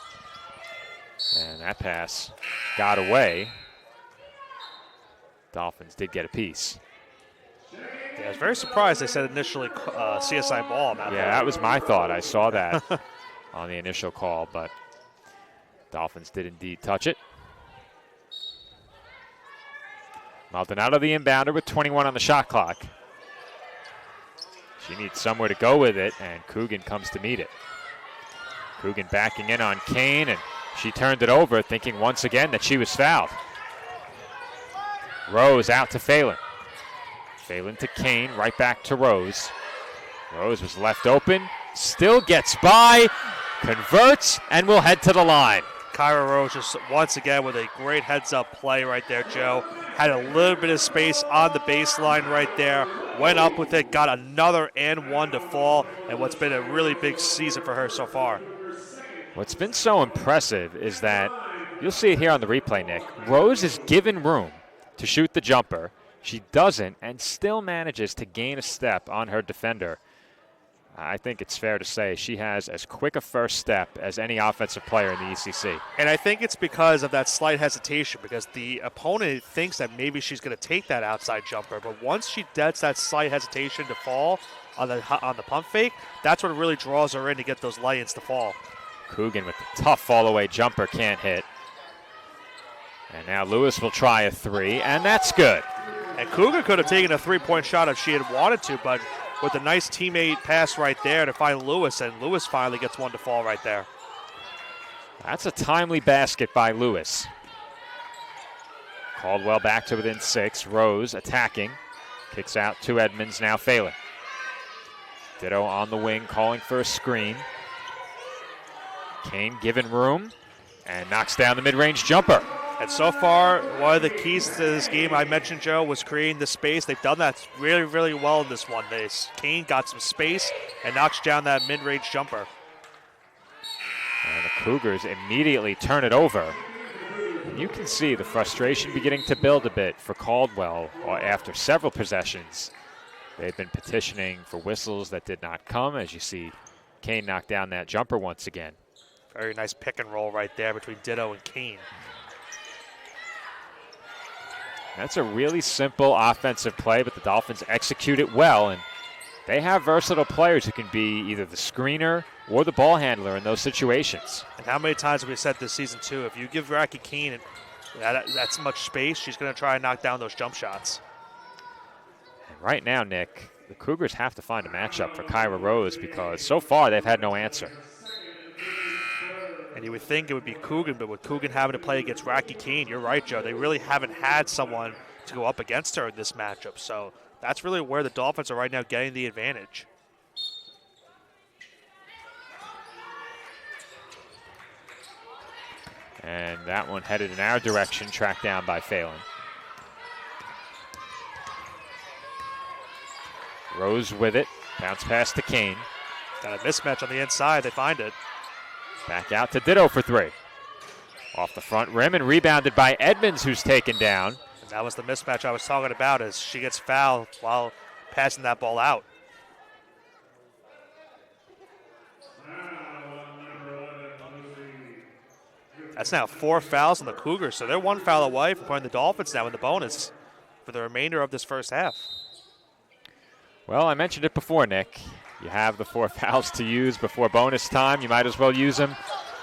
And that pass got away. Dolphins did get a piece. Yeah, I was very surprised they said initially CSI ball on that. Yeah, that was my thought. I saw that on the initial call, but Dolphins did indeed touch it. Maldonado the inbounder with 21 on the shot clock. She needs somewhere to go with it, and Coogan comes to meet it. Coogan backing in on Kane, and she turned it over, thinking once again that she was fouled. Rose out to Phelan. Phelan to Kane, right back to Rose. Rose was left open, still gets by, converts, and will head to the line. Kyra Rose just once again with a great heads-up play right there, Joe. Had a little bit of space on the baseline right there. Went up with it, got another and one to fall, and what's been a really big season for her so far. What's been so impressive is that, you'll see it here on the replay, Nick, Rose is given room to shoot the jumper. She doesn't and still manages to gain a step on her defender. I think it's fair to say she has as quick a first step as any offensive player in the ECC. And I think it's because of that slight hesitation, because the opponent thinks that maybe she's going to take that outside jumper, but once she gets that slight hesitation to fall on the pump fake, that's what really draws her in to get those lay-ins to fall. Coogan with the tough fall-away jumper can't hit. And now Lewis will try a three, and that's good. And Coogan could have taken a three-point shot if she had wanted to, but with a nice teammate pass right there to find Lewis, and Lewis finally gets one to fall right there. That's a timely basket by Lewis. Caldwell back to within 6. Rose attacking. Kicks out to Edmonds, now Phelan. Ditto on the wing, calling for a screen. Kane given room and knocks down the mid-range jumper. And so far, one of the keys to this game I mentioned, Joe, was creating the space. They've done that really, really well in this one. Kane got some space and knocks down that mid-range jumper. And the Cougars immediately turn it over. And you can see the frustration beginning to build a bit for Caldwell after several possessions. They've been petitioning for whistles that did not come, as you see Kane knock down that jumper once again. Very nice pick and roll right there between Ditto and Kane. That's a really simple offensive play, but the Dolphins execute it well, and they have versatile players who can be either the screener or the ball handler in those situations. And how many times have we said this season, too, if you give Rocky Kane that's much space, she's going to try and knock down those jump shots. And right now, Nick, the Cougars have to find a matchup for Kyra Rose because so far they've had no answer. And you would think it would be Coogan, but with Coogan having to play against Rocky Kane, you're right, Joe. They really haven't had someone to go up against her in this matchup. So that's really where the Dolphins are right now getting the advantage. And that one headed in our direction, tracked down by Phelan. Rose with it, bounce pass to Kane. Got a mismatch on the inside, they find it. Back out to Ditto for three. Off the front rim and rebounded by Edmonds, who's taken down. And that was the mismatch I was talking about as she gets fouled while passing that ball out. That's now 4 fouls on the Cougars, so they're 1 foul away from putting the Dolphins now in the bonus for the remainder of this first half. Well, I mentioned it before, Nick. You have the 4 fouls to use before bonus time. You might as well use them.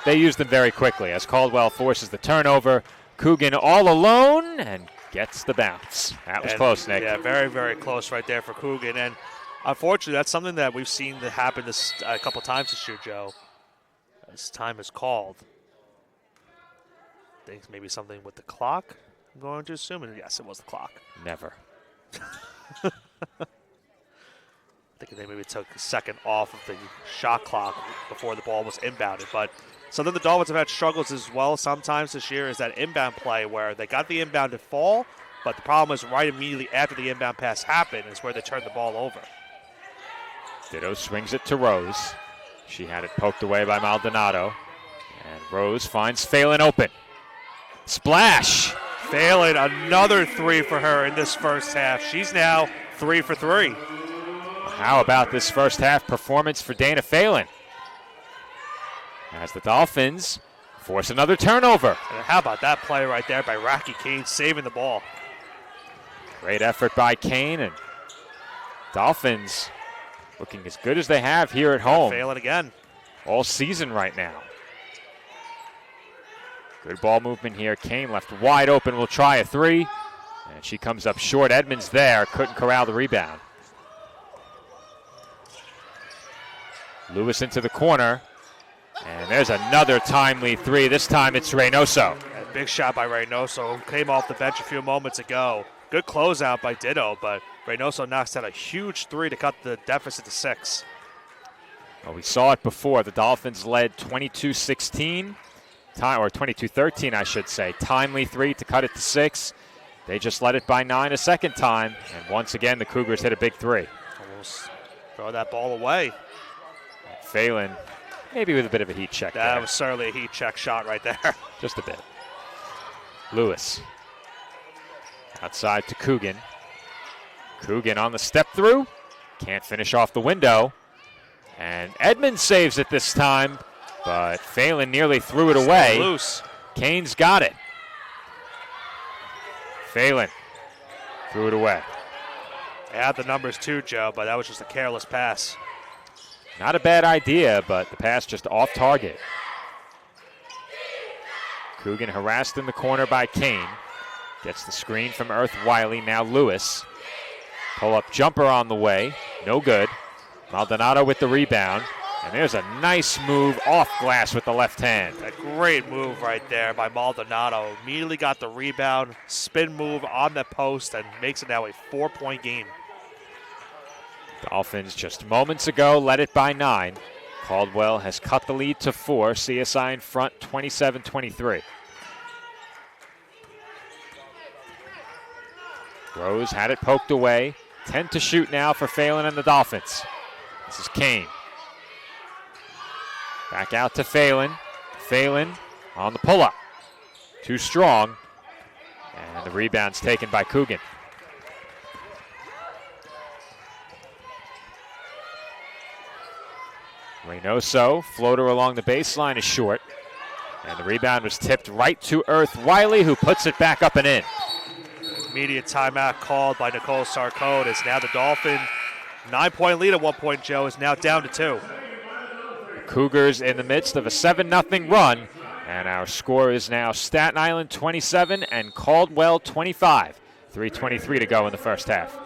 They used them very quickly as Caldwell forces the turnover. Coogan all alone and gets the bounce. That was close, Nick. Yeah, very, very close right there for Coogan. And unfortunately, that's something that we've seen that happen this a couple times this year, Joe. As time is called. I think maybe something with the clock, I'm going to assume. And yes, it was the clock. Never. I think they maybe took a second off of the shot clock before the ball was inbounded. But something the Dolphins have had struggles as well sometimes this year is that inbound play where they got the inbound to fall, but the problem is right immediately after the inbound pass happened is where they turned the ball over. Ditto swings it to Rose. She had it poked away by Maldonado. And Rose finds Phelan open. Splash! Phelan, another 3 for her in this first half. She's now 3 for 3. How about this first half performance for Dana Phelan? As the Dolphins force another turnover. And how about that play right there by Rocky Kane saving the ball? Great effort by Kane, and Dolphins looking as good as they have here at home. Phelan again. All season right now. Good ball movement here. Kane left wide open, will try a 3. And she comes up short. Edmonds there, couldn't corral the rebound. Lewis into the corner. And there's another timely 3. This time it's Reynoso. A big shot by Reynoso, who came off the bench a few moments ago. Good closeout by Ditto, but Reynoso knocks out a huge 3 to cut the deficit to 6. Well, we saw it before. The Dolphins led 22-16, or 22-13, I should say. Timely 3 to cut it to 6. They just led it by 9 a second time. And once again, the Cougars hit a big 3. Almost throw that ball away. Phelan, maybe with a bit of a heat check there. That was certainly a heat check shot right there. Just a bit. Lewis. Outside to Coogan. Coogan on the step through. Can't finish off the window. And Edmonds saves it this time, but Phelan nearly threw it away. Still loose. Kane's got it. Phelan threw it away. They had the numbers too, Joe, but that was just a careless pass. Not a bad idea, but the pass just off target. Coogan harassed in the corner by Kane. Gets the screen from Earth Wiley, now Lewis. Pull-up jumper on the way, no good. Maldonado with the rebound, and there's a nice move off glass with the left hand. A great move right there by Maldonado. Immediately got the rebound, spin move on the post, and makes it now a 4-point game. Dolphins just moments ago led it by 9. Caldwell has cut the lead to 4. CSI in front 27-23. Rose had it poked away. 10 to shoot now for Phelan and the Dolphins. This is Kane. Back out to Phelan. Phelan on the pull-up. Too strong. And the rebound's taken by Coogan. Reynoso, floater along the baseline is short. And the rebound was tipped right to earth. Wiley, who puts it back up and in. Immediate timeout called by Nicole Sarcone. It's now the Dolphin 9-point lead at one point, Joe, is now down to 2. The Cougars in the midst of a 7-0 run. And our score is now Staten Island 27 and Caldwell 25. 3:23 to go in the first half.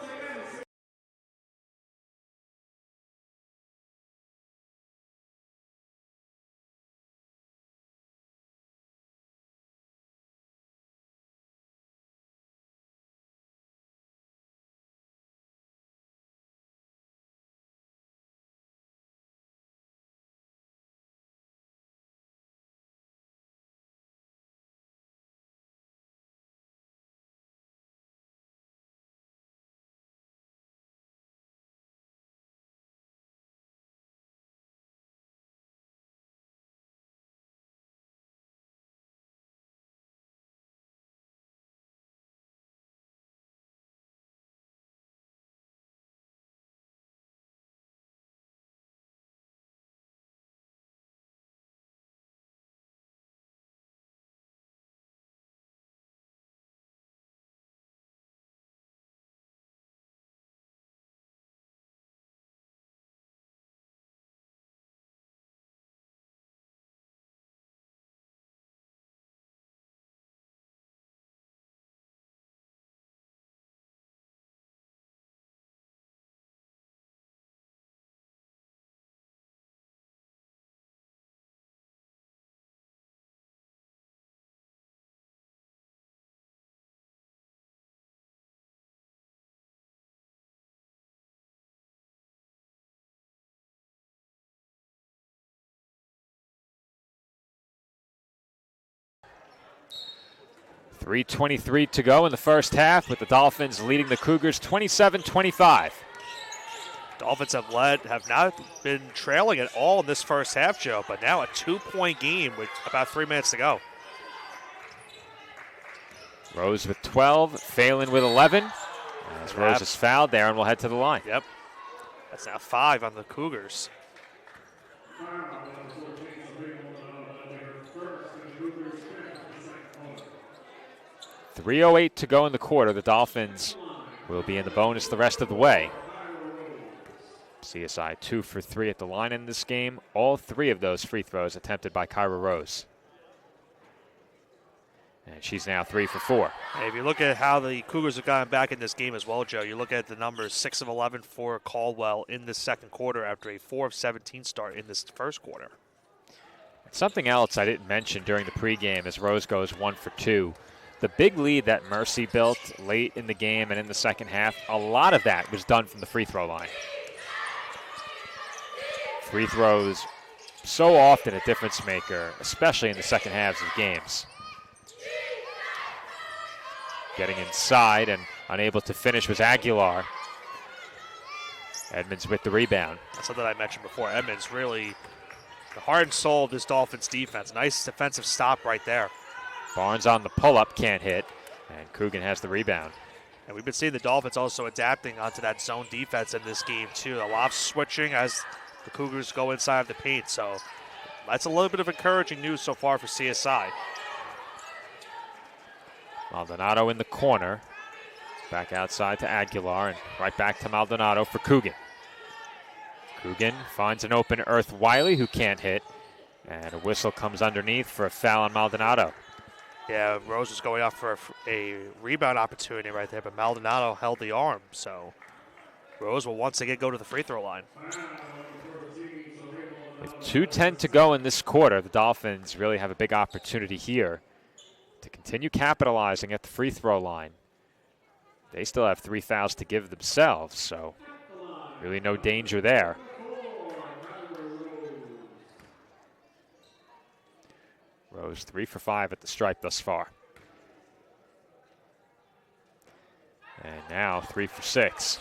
.323 to go in the first half with the Dolphins leading the Cougars 27-25. Dolphins have not been trailing at all in this first half, Joe, but now a 2-point game with about 3 minutes to go. Rose with 12, Phelan with 11. As Rose is fouled, Darren will head to the line. Yep. That's now 5 on the Cougars. .308 to go in the quarter. The Dolphins will be in the bonus the rest of the way. CSI 2 for 3 at the line in this game. All 3 of those free throws attempted by Kyra Rose. And she's now 3 for 4. Hey, if you look at how the Cougars have gotten back in this game as well, Joe, you look at the numbers 6 of 11 for Caldwell in the second quarter after a 4 of 17 start in this first quarter. Something else I didn't mention during the pregame as Rose goes 1 for 2. The big lead that Mercy built late in the game and in the second half, a lot of that was done from the free throw line. Free throws so often a difference maker, especially in the second halves of games. Getting inside and unable to finish was Aguilar. Edmonds with the rebound. That's something I mentioned before. Edmonds really the heart and soul of this Dolphins defense. Nice defensive stop right there. Barnes on the pull-up, can't hit, and Coogan has the rebound. And we've been seeing the Dolphins also adapting onto that zone defense in this game too. A lot of switching as the Cougars go inside of the paint. So that's a little bit of encouraging news so far for CSI. Maldonado in the corner. Back outside to Aguilar and right back to Maldonado for Coogan. Coogan finds an open Earth Wiley who can't hit. And a whistle comes underneath for a foul on Maldonado. Yeah, Rose was going out for a rebound opportunity right there, but Maldonado held the arm. So Rose will once again go to the free throw line. With 2:10 to go in this quarter, the Dolphins really have a big opportunity here to continue capitalizing at the free throw line. They still have 3 fouls to give themselves, so really no danger there. Rose 3 for 5 at the stripe thus far. And now 3 for 6.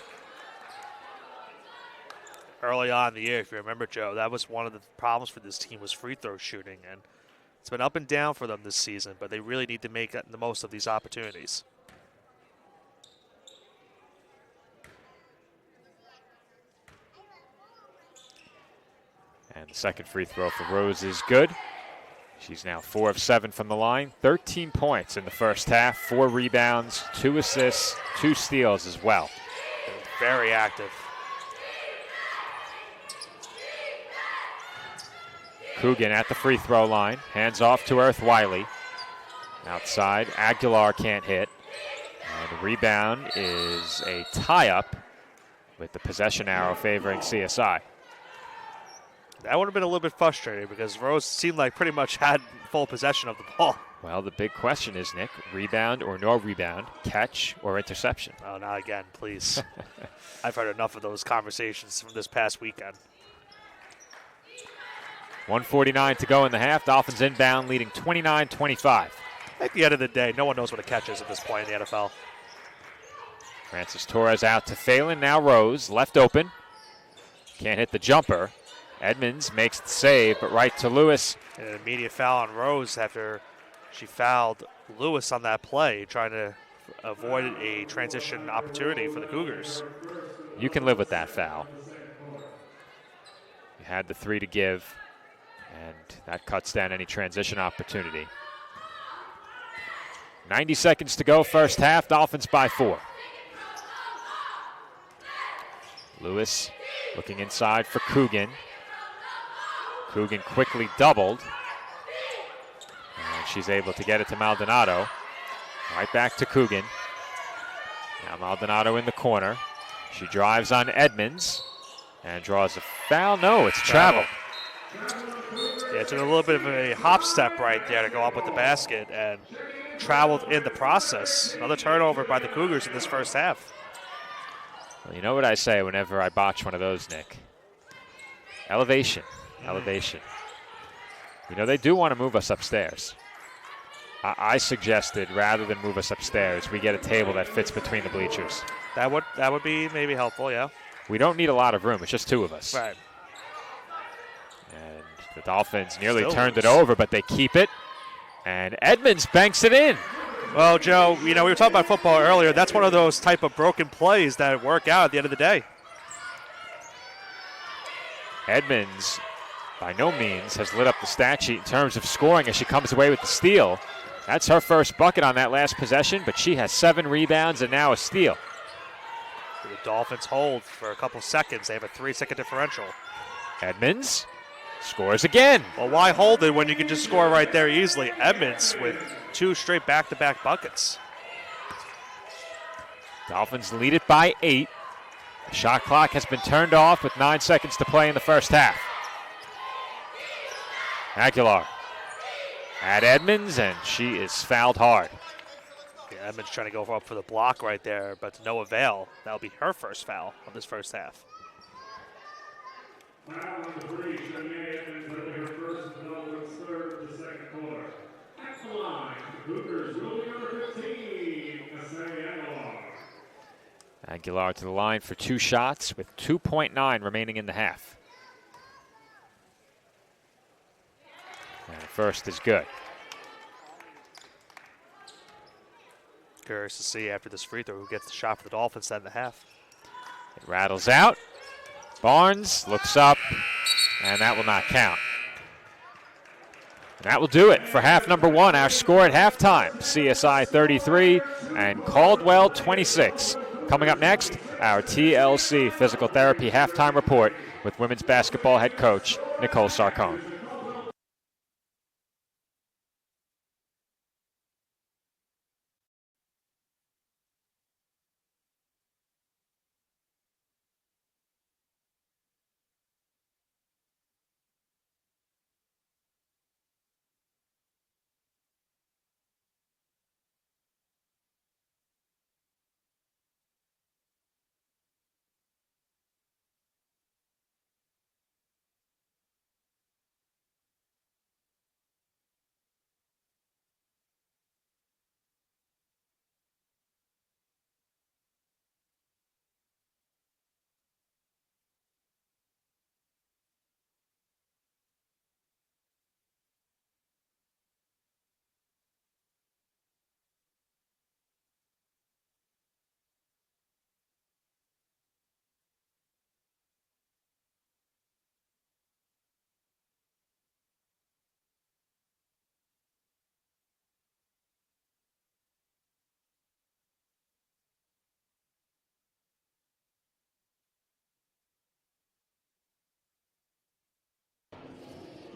Early on in the year, if you remember, Joe, that was one of the problems for this team was free throw shooting. And it's been up and down for them this season, but they really need to make the most of these opportunities. And And the second free throw for Rose is good. She's now 4 of 7 from the line. 13 points in the first half, 4 rebounds, 2 assists, 2 steals as well. Very active. Coogan at the free throw line. Hands off to Earth Wiley. Outside, Aguilar can't hit. And the rebound is a tie-up with the possession arrow favoring CSI. That would have been a little bit frustrating because Rose seemed like pretty much had full possession of the ball. Well, the big question is, Nick, rebound or no rebound, catch or interception? Oh, not again, please. I've heard enough of those conversations from this past weekend. 1:49 to go in the half. Dolphins inbound, leading 29-25. At the end of the day, no one knows what a catch is at this point in the NFL. Francis Torres out to Phelan. Now Rose, left open. Can't hit the jumper. Edmonds makes the save, but right to Lewis. And an immediate foul on Rose after she fouled Lewis on that play, trying to avoid a transition opportunity for the Cougars. You can live with that foul. You had the 3 to give, and that cuts down any transition opportunity. 90 seconds to go, first half. Dolphins by 4. Lewis looking inside for Coogan. Coogan quickly doubled. And she's able to get it to Maldonado. Right back to Coogan. Now Maldonado in the corner. She drives on Edmonds and draws a foul. No, it's travel. Yeah, it took a little bit of a hop step right there to go up with the basket and traveled in the process. Another turnover by the Cougars in this first half. Well, you know what I say whenever I botch one of those, Nick? Elevation. Elevation. You know, they do want to move us upstairs. I suggested rather than move us upstairs, we get a table that fits between the bleachers. That would be maybe helpful, yeah. We don't need a lot of room. It's just 2 of us. Right. And the Dolphins nearly turned it over, but they keep it. And Edmonds banks it in. Well, Joe, you know, we were talking about football earlier. That's one of those type of broken plays that work out at the end of the day. Edmonds, by no means, has lit up the stat sheet in terms of scoring as she comes away with the steal. That's her first bucket on that last possession, but she has 7 rebounds and now a steal. The Dolphins hold for a couple seconds. They have a 3-second differential. Edmonds scores again. Well, why hold it when you can just score right there easily? Edmonds with 2 straight back-to-back buckets. Dolphins lead it by 8. The shot clock has been turned off with 9 seconds to play in the first half. Aguilar at Edmonds, and she is fouled hard. Yeah, Edmonds trying to go up for the block right there, but to no avail. That'll be her first foul of this first half. Aguilar to the line for 2 shots with 2.9 remaining in the half. And the first is good. Curious to see after this free throw who gets the shot for the Dolphins at the half. It rattles out. Barnes looks up, and that will not count. And that will do it for half number 1. Our score at halftime, CSI 33 and Caldwell 26. Coming up next, our TLC Physical Therapy halftime report with women's basketball head coach Nicole Sarcone.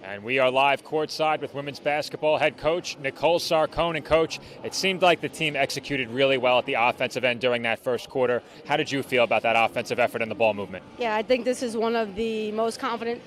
And we are live courtside with women's basketball head coach Nicole Sarcone. And Coach, it seemed like the team executed really well at the offensive end during that first quarter. How did you feel about that offensive effort and the ball movement? Yeah, I think this is one of the most confident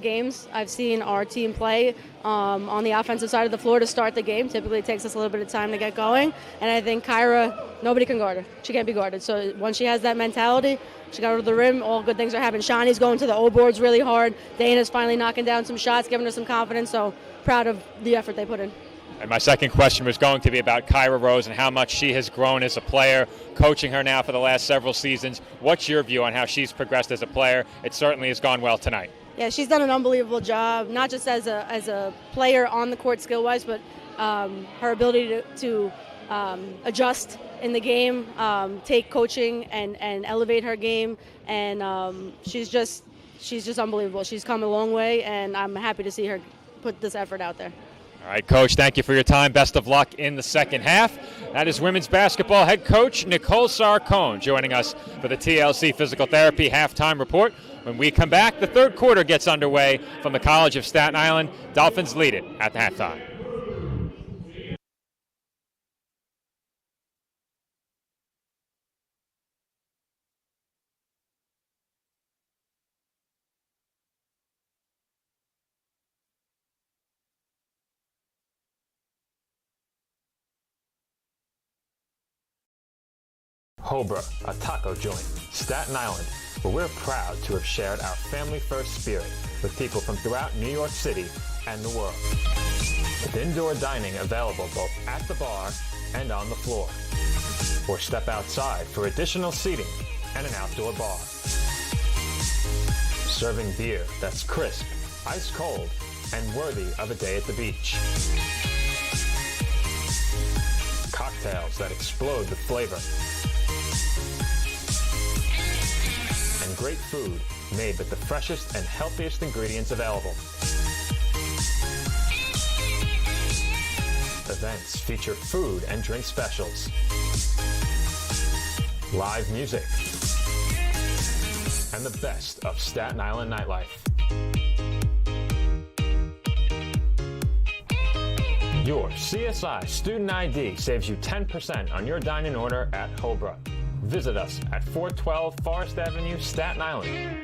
games I've seen our team play on the offensive side of the floor to start the game. Typically it takes us a little bit of time to get going, and I think Kyra, nobody can guard her. She can't be guarded. So once she has that mentality, she got her to the rim, all good things are happening. Shawnee's going to the O-boards really hard. Dana's finally knocking down some shots, giving her some confidence, so proud of the effort they put in. And my second question was going to be about Kyra Rose and how much she has grown as a player, coaching her now for the last several seasons. What's your view on how she's progressed as a player? It certainly has gone well tonight. Yeah, she's done an unbelievable job, not just as a player on the court skill-wise, but her ability to adjust in the game, take coaching and elevate her game, and she's just unbelievable. She's come a long way, and I'm happy to see her put this effort out there. All right, Coach, thank you for your time. Best of luck in the second half. That is women's basketball head coach Nicole Sarcone joining us for the TLC Physical Therapy Halftime Report. When we come back, the third quarter gets underway from the College of Staten Island. Dolphins lead it at the halftime. Hobra, a taco joint, Staten Island, where we're proud to have shared our family-first spirit with people from throughout New York City and the world. With indoor dining available both at the bar and on the floor. Or step outside for additional seating and an outdoor bar. Serving beer that's crisp, ice cold, and worthy of a day at the beach. Cocktails that explode with flavor. And great food made with the freshest and healthiest ingredients available. Events feature food and drink specials, live music, and the best of Staten Island nightlife. Your CSI Student ID saves you 10% on your dining order at Hobra. Visit us at 412 Forest Avenue, Staten Island.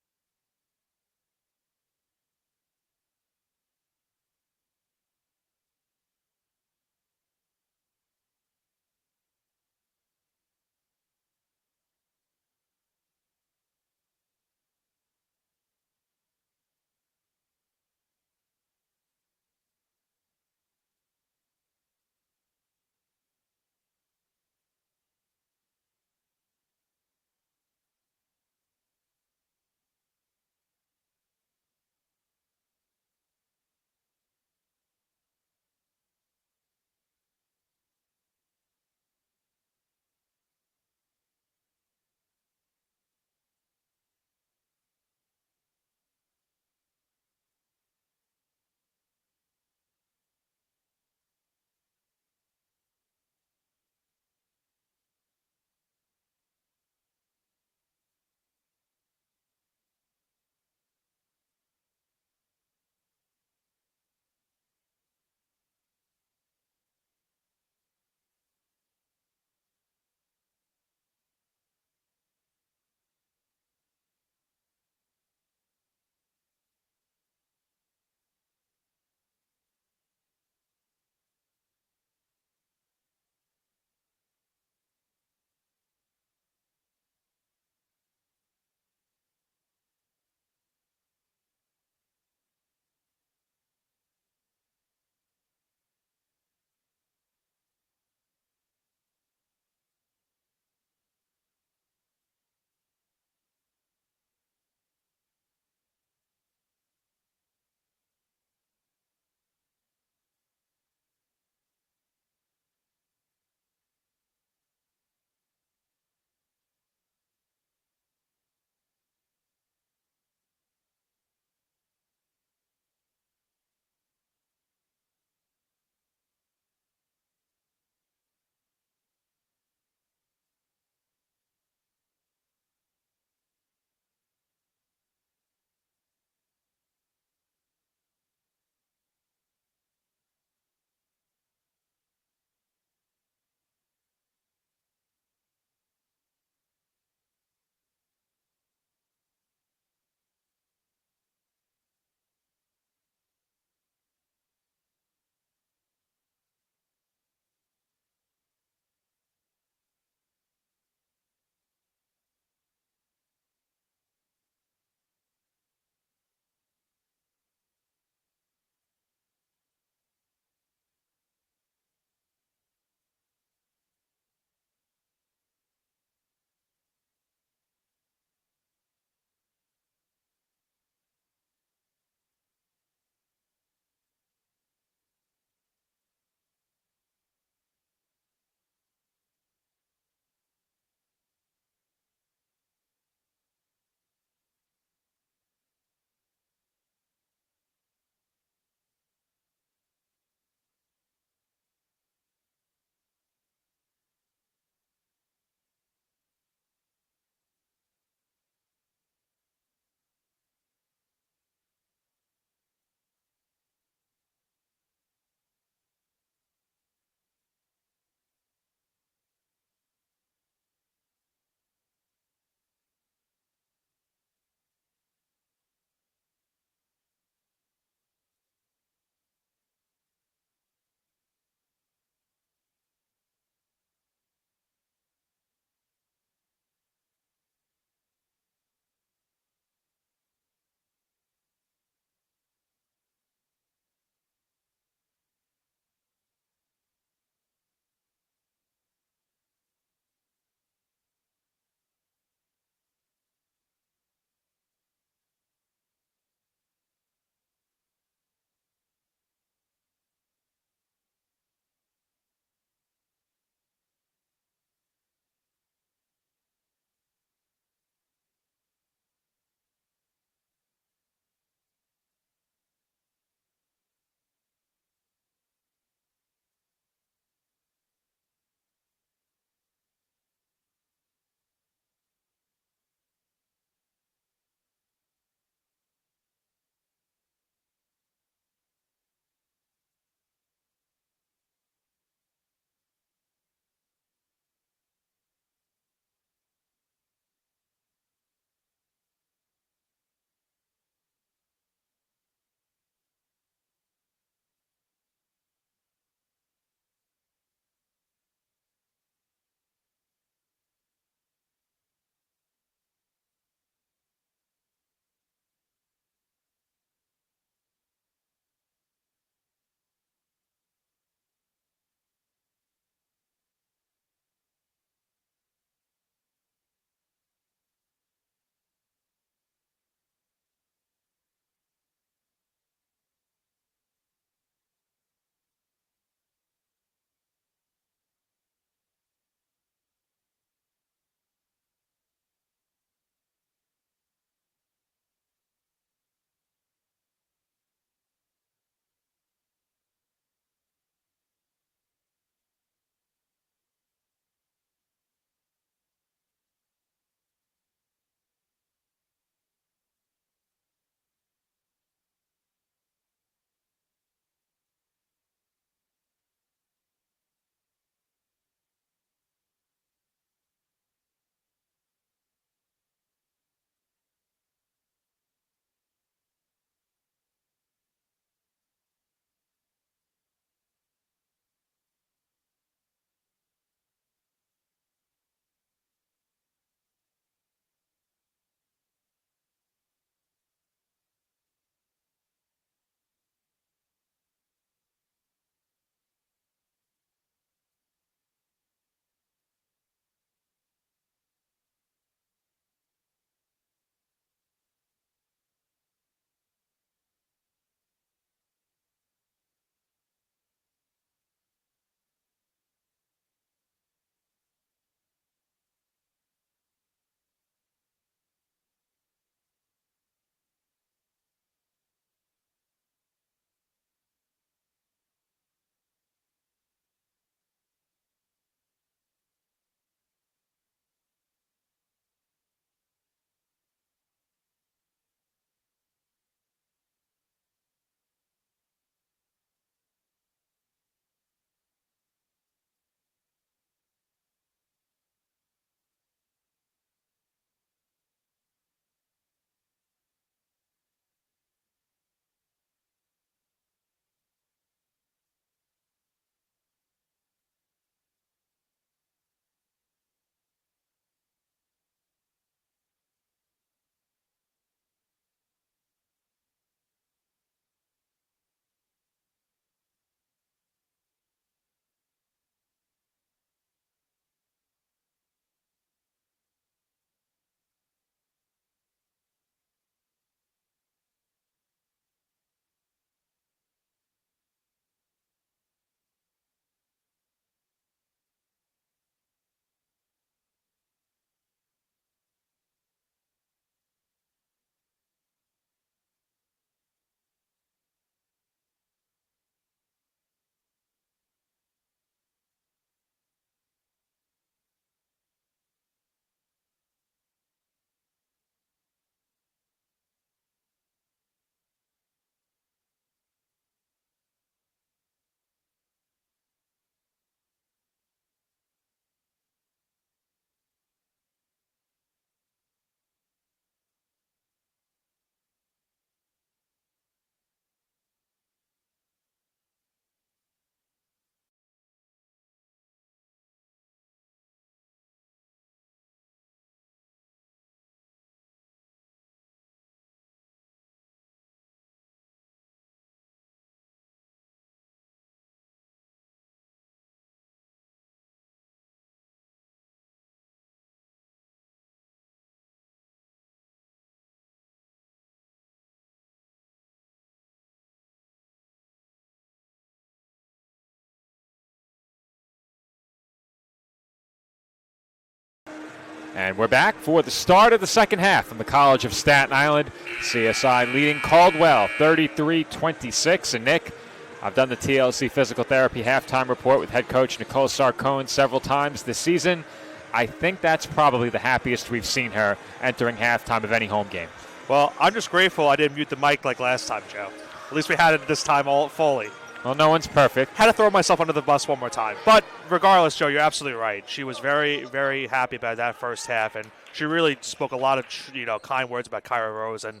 And we're back for the start of the second half from the College of Staten Island. CSI leading Caldwell 33-26. And Nick, I've done the TLC Physical Therapy halftime report with head coach Nicole Sarcone several times this season. I think that's probably the happiest we've seen her entering halftime of any home game. Well, I'm just grateful I didn't mute the mic like last time, Joe. At least we had it this time all fully. Well, no one's perfect. Had to throw myself under the bus one more time. But regardless, Joe, you're absolutely right. She was very, very happy about that first half, and she really spoke a lot of kind words about Kyra Rose. And,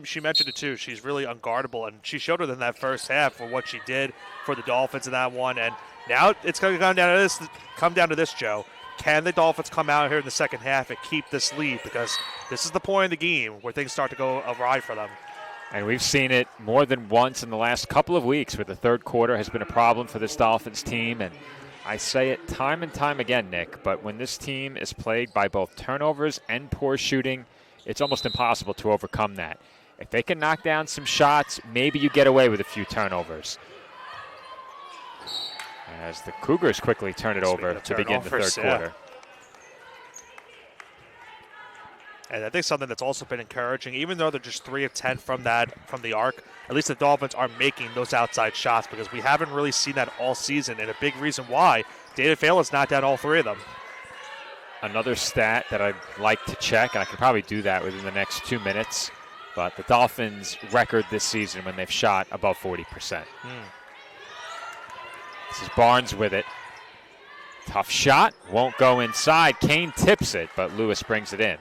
she mentioned it too. She's really unguardable, and she showed it in that first half for what she did for the Dolphins in that one. And now it's going to come down to this, Joe. Can the Dolphins come out here in the second half and keep this lead? Because this is the point of the game where things start to go awry for them. And we've seen it more than once in the last couple of weeks where the third quarter has been a problem for this Dolphins team. And I say it time and time again, Nick, but when this team is plagued by both turnovers and poor shooting, it's almost impossible to overcome that. If they can knock down some shots, maybe you get away with a few turnovers. As the Cougars quickly turn it over to begin the third quarter. And I think something that's also been encouraging, even though they're just 3 of 10 from the arc, at least the Dolphins are making those outside shots because we haven't really seen that all season. And a big reason why David Phelan's knocked down all 3 of them. Another stat that I'd like to check, and I could probably do that within the next 2 minutes, but the Dolphins' record this season when they've shot above 40%. This is Barnes with it. Tough shot, won't go inside. Kane tips it, but Lewis brings it in.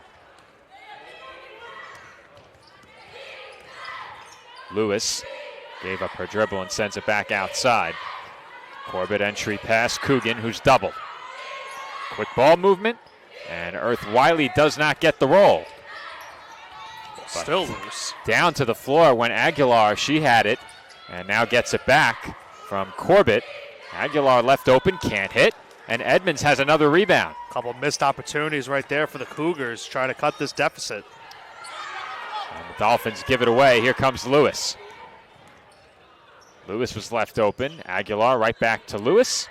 Lewis gave up her dribble and sends it back outside. Corbett entry pass, Coogan, who's doubled. Quick ball movement, and Earth Wiley does not get the roll. Still loose. Down to the floor when Aguilar, she had it, and now gets it back from Corbett. Aguilar left open, can't hit, and Edmonds has another rebound. A couple missed opportunities right there for the Cougars trying to cut this deficit. And the Dolphins give it away. Here comes Lewis. Lewis was left open. Aguilar right back to Lewis.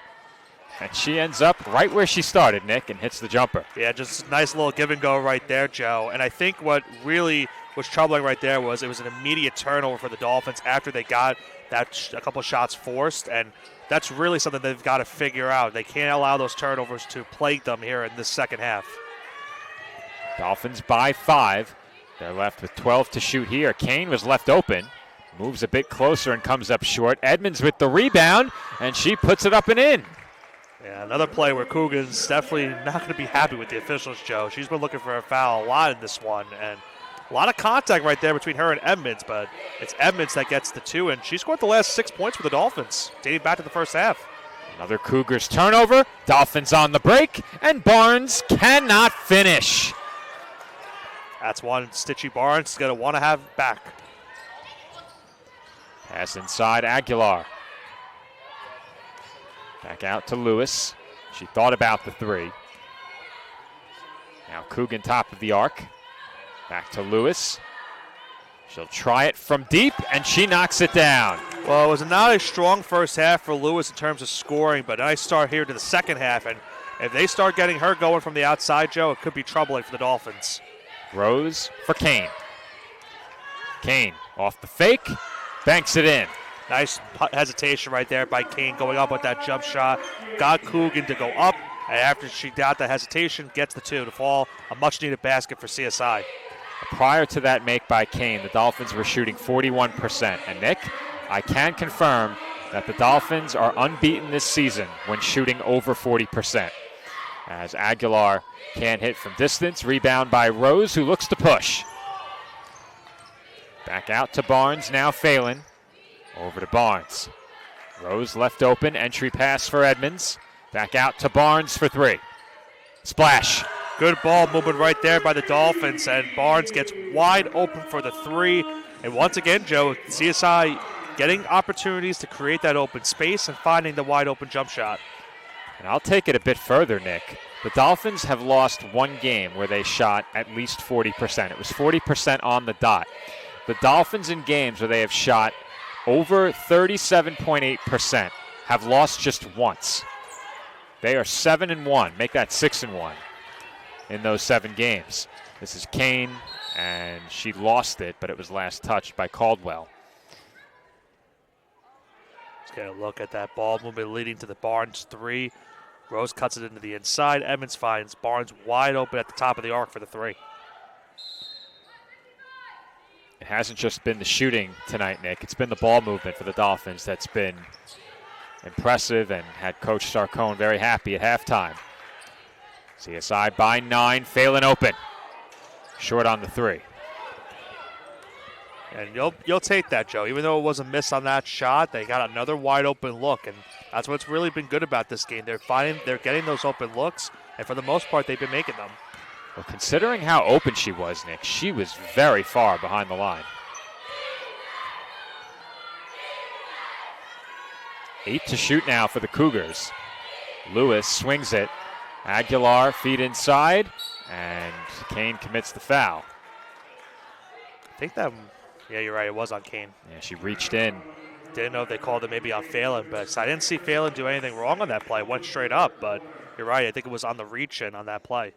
And she ends up right where she started, Nick, and hits the jumper. Yeah, just a nice little give and go right there, Joe. And I think what really was troubling right there was it was an immediate turnover for the Dolphins after they got a couple shots forced. And that's really something they've got to figure out. They can't allow those turnovers to plague them here in this second half. Dolphins by 5. They're left with 12 to shoot here. Kane was left open. Moves a bit closer and comes up short. Edmonds with the rebound, and she puts it up and in. Yeah, another play where Coogan's definitely not going to be happy with the officials, Joe. She's been looking for a foul a lot in this one, and a lot of contact right there between her and Edmonds, but it's Edmonds that gets the 2, and she scored the last 6 points for the Dolphins, dating back to the first half. Another Cougars turnover. Dolphins on the break, and Barnes cannot finish. That's one Stitchy Barnes is going to want to have back. Pass inside Aguilar. Back out to Lewis. She thought about the 3. Now Coogan top of the arc. Back to Lewis. She'll try it from deep, and she knocks it down. Well, it was not a strong first half for Lewis in terms of scoring, but I start here to the second half, and if they start getting her going from the outside, Joe, it could be troubling for the Dolphins. Rose for Kane. Kane off the fake, banks it in. Nice hesitation right there by Kane going up with that jump shot. Got Coogan to go up, and after she got the hesitation, gets the 2 to fall. A much-needed basket for CSI. Prior to that make by Kane, the Dolphins were shooting 41%. And Nick, I can confirm that the Dolphins are unbeaten this season when shooting over 40%. As Aguilar can't hit from distance. Rebound by Rose, who looks to push. Back out to Barnes, now Phelan. Over to Barnes. Rose left open, entry pass for Edmonds. Back out to Barnes for 3. Splash. Good ball movement right there by the Dolphins, and Barnes gets wide open for the 3. And once again, Joe, CSI getting opportunities to create that open space and finding the wide open jump shot. And I'll take it a bit further, Nick. The Dolphins have lost one game where they shot at least 40%. It was 40% on the dot. The Dolphins in games where they have shot over 37.8% have lost just once. They are 7-1. Make that 6-1. in those 7 games. This is Kane, and she lost it, but it was last touched by Caldwell. Let's get a look at that ball movement leading to the Barnes 3. Rose cuts it into the inside. Edmonds finds Barnes wide open at the top of the arc for the 3. It hasn't just been the shooting tonight, Nick. It's been the ball movement for the Dolphins that's been impressive and had Coach Sarcone very happy at halftime. CSI by 9, Phelan open. Short on the 3. And you'll take that, Joe. Even though it was a miss on that shot, they got another wide open look, and that's what's really been good about this game. They're getting those open looks, and for the most part, they've been making them. Well, considering how open she was, Nick, she was very far behind the line. 8 to shoot now for the Cougars. Lewis swings it. Aguilar feed inside, and Kane commits the foul. I think that, yeah, you're right, it was on Kane. Yeah, she reached in. Didn't know if they called it maybe on Phelan, but I didn't see Phelan do anything wrong on that play. Went straight up, but you're right, I think it was on the reach in on that play.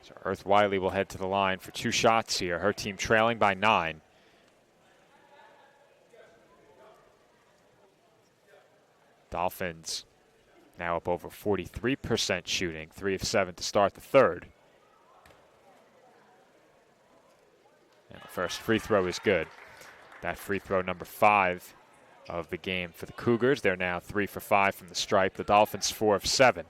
So Earth Wiley will head to the line for 2 shots here. Her team trailing by 9. Dolphins now up over 43% shooting, 3 of 7 to start the 3rd. And the first free throw is good. That free throw number 5 of the game for the Cougars. They're now 3 for 5 from the stripe. The Dolphins 4 of 7.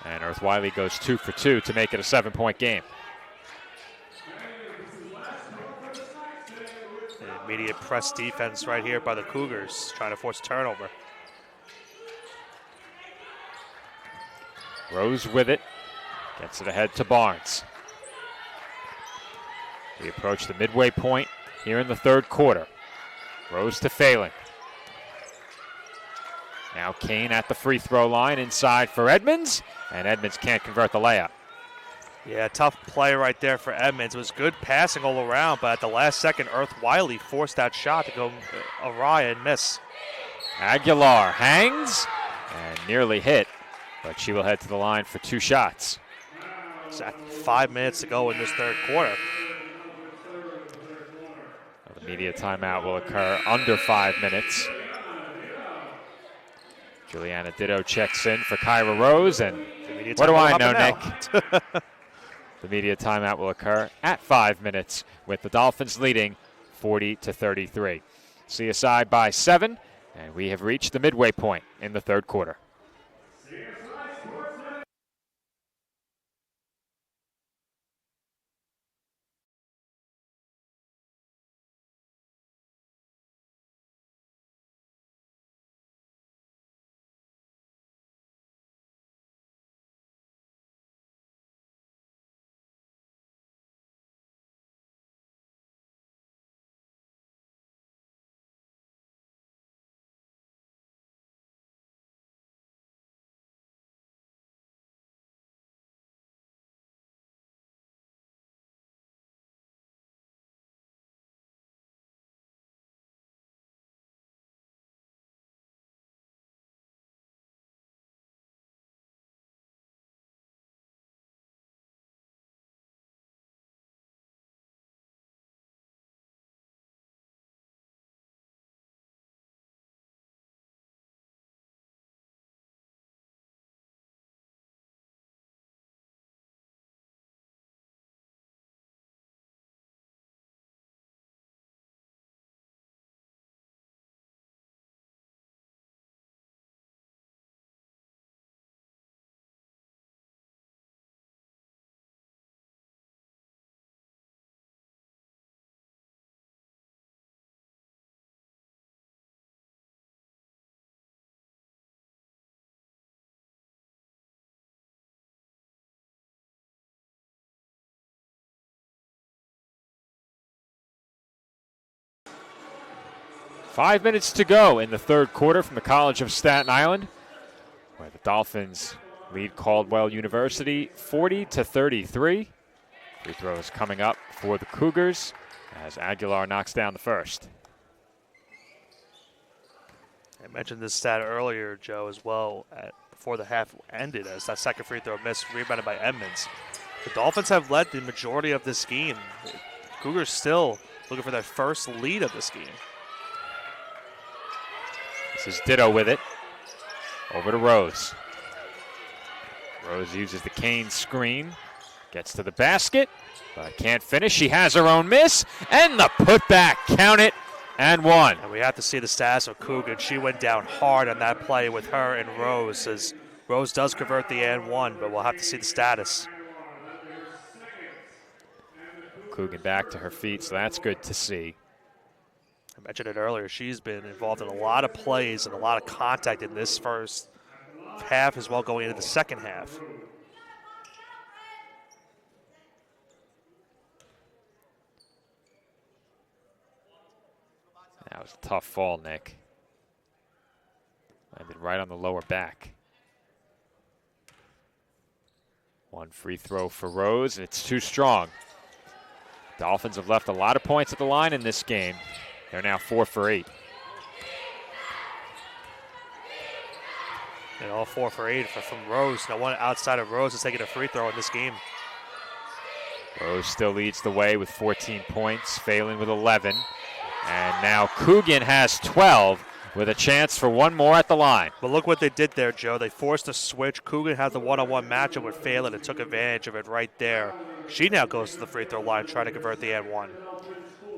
And Earth Wiley goes 2 for 2 to make it a 7-point game. Immediate press defense right here by the Cougars, trying to force a turnover. Rose with it, gets it ahead to Barnes. We approach the midway point here in the 3rd quarter. Rose to Phelan. Now Kane at the free throw line inside for Edmonds, and Edmonds can't convert the layup. Yeah, tough play right there for Edmonds. It was good passing all around, but at the last second, Earth Wiley forced that shot to go awry and miss. Aguilar hangs and nearly hit, but she will head to the line for 2 shots. Exactly 5 minutes to go in this 3rd quarter. Well, the media timeout will occur under 5 minutes. Juliana Ditto checks in for Kyra Rose, and what do I know, Nick? The media timeout will occur at 5 minutes with the Dolphins leading 40-33. CSI by 7, and we have reached the midway point in the 3rd quarter. Five minutes to go in the 3rd quarter from the College of Staten Island, where the Dolphins lead Caldwell University 40-33. Free throws coming up for the Cougars, as Aguilar knocks down the first. I mentioned this stat earlier, Joe, as well, before the half ended, as that second free throw missed, rebounded by Edmonds. The Dolphins have led the majority of this game. Cougars still looking for their first lead of this game. This is Ditto with it. Over to Rose. Rose uses the Kane screen. Gets to the basket, but can't finish. She has her own miss, and the putback. Count it, and one. And we have to see the stats of Coogan. She went down hard on that play with her and Rose, as Rose does convert the and one, but we'll have to see the status. Coogan back to her feet, so that's good to see. I mentioned it earlier. She's been involved in a lot of plays and a lot of contact in this first half as well, going into the second half. That was a tough fall, Nick. Landed right on the lower back. One free throw for Rose, and it's too strong. Dolphins have left a lot of points at the line in this game. They're now 4 for 8. And all 4 for 8 from Rose. No one outside of Rose is taking a free throw in this game. Rose still leads the way with 14 points, Phelan with 11. And now Coogan has 12 with a chance for one more at the line. But look what they did there, Joe. They forced a switch. Coogan had the one-on-one matchup with Phelan and took advantage of it right there. She now goes to the free throw line trying to convert the and one.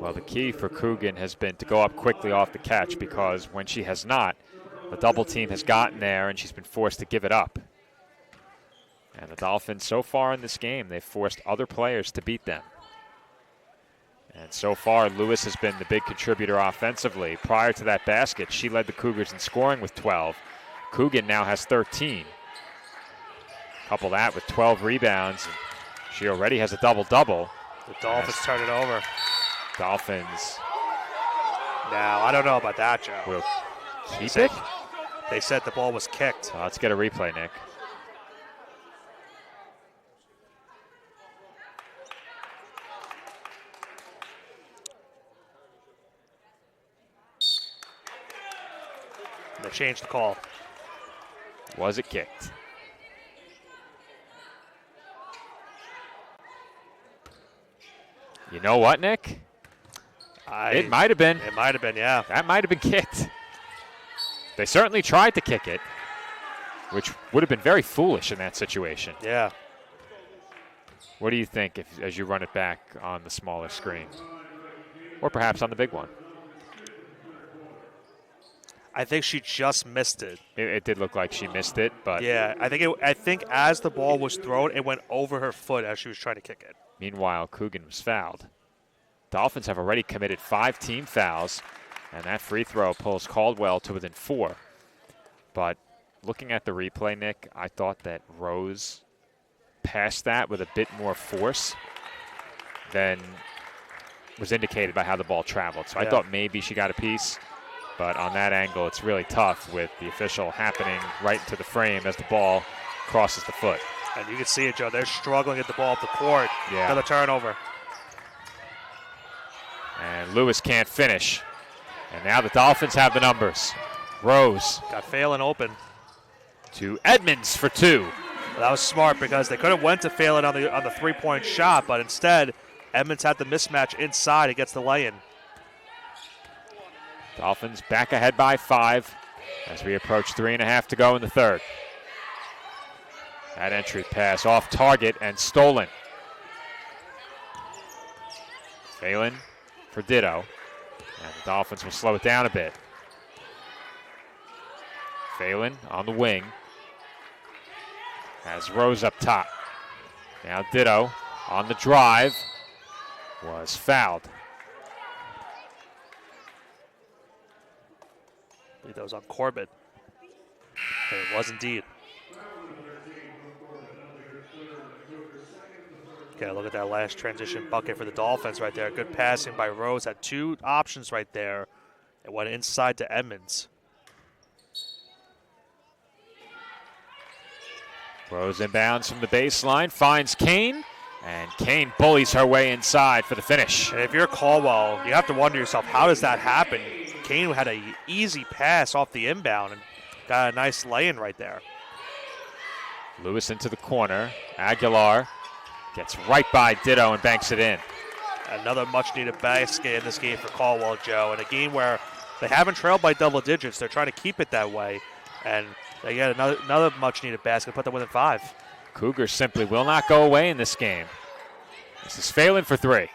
Well, the key for Coogan has been to go up quickly off the catch, because when she has not, the double team has gotten there and she's been forced to give it up. And the Dolphins, so far in this game, they've forced other players to beat them. And so far, Lewis has been the big contributor offensively. Prior to that basket, she led the Cougars in scoring with 12. Coogan now has 13. Couple that with 12 rebounds. She already has a double-double. The Dolphins turn it over. Dolphins. Now, I don't know about that, Joe. Will keep it? They said the ball was kicked. So let's get a replay, Nick. They changed the call. Was it kicked? You know what, Nick? It might have been. It might have been, yeah. That might have been kicked. They certainly tried to kick it, which would have been very foolish in that situation. Yeah. What do you think as you run it back on the smaller screen? Or perhaps on the big one? I think she just missed it. It did look like she missed it, but yeah, I think as the ball was thrown, it went over her foot as she was trying to kick it. Meanwhile, Coogan was fouled. Dolphins have already committed 5 team fouls, and that free throw pulls Caldwell to within 4. But looking at the replay, Nick, I thought that Rose passed that with a bit more force than was indicated by how the ball traveled. So I thought maybe she got a piece. But on that angle, it's really tough with the official happening right into the frame as the ball crosses the foot. And you can see it, Joe. They're struggling at the ball up the court. Yeah. Another turnover. And Lewis can't finish. And now the Dolphins have the numbers. Rose. Got Phelan open. To Edmonds for 2. Well, that was smart because they could have went to Phelan on the three-point shot, but instead, Edmonds had the mismatch inside. He gets the lay-in. Dolphins back ahead by 5 as we approach 3.5 to go in the third. That entry pass off target and stolen. Phelan for Ditto. And the Dolphins will slow it down a bit. Phelan on the wing. Has Rose up top. Now Ditto on the drive. Was fouled. I believe that was on Corbett. And it was indeed. Okay, look at that last transition bucket for the Dolphins right there. Good passing by Rose. Had 2 options right there. It went inside to Edmonds. Rose inbounds from the baseline. Finds Kane. And Kane bullies her way inside for the finish. And if you're Caldwell, you have to wonder yourself, how does that happen? Kane had an easy pass off the inbound and got a nice lay-in right there. Lewis into the corner. Aguilar gets right by Ditto and banks it in. Another much-needed basket in this game for Caldwell, Joe. In a game where they haven't trailed by double digits, they're trying to keep it that way. And they get another much-needed basket, put them within 5. Cougars simply will not go away in this game. This is Phelan for 3.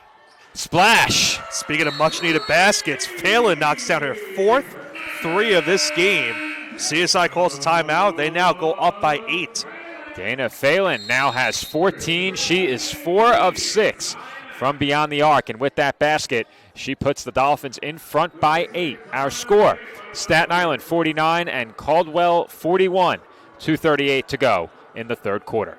Splash! Speaking of much-needed baskets, Phelan knocks down her 4th 3 of this game. CSI calls a timeout. They now go up by 8. Dana Phelan now has 14. She is 4 of 6 from beyond the arc. And with that basket, she puts the Dolphins in front by 8. Our score, Staten Island 49 and Caldwell 41. 2:38 to go in the third quarter.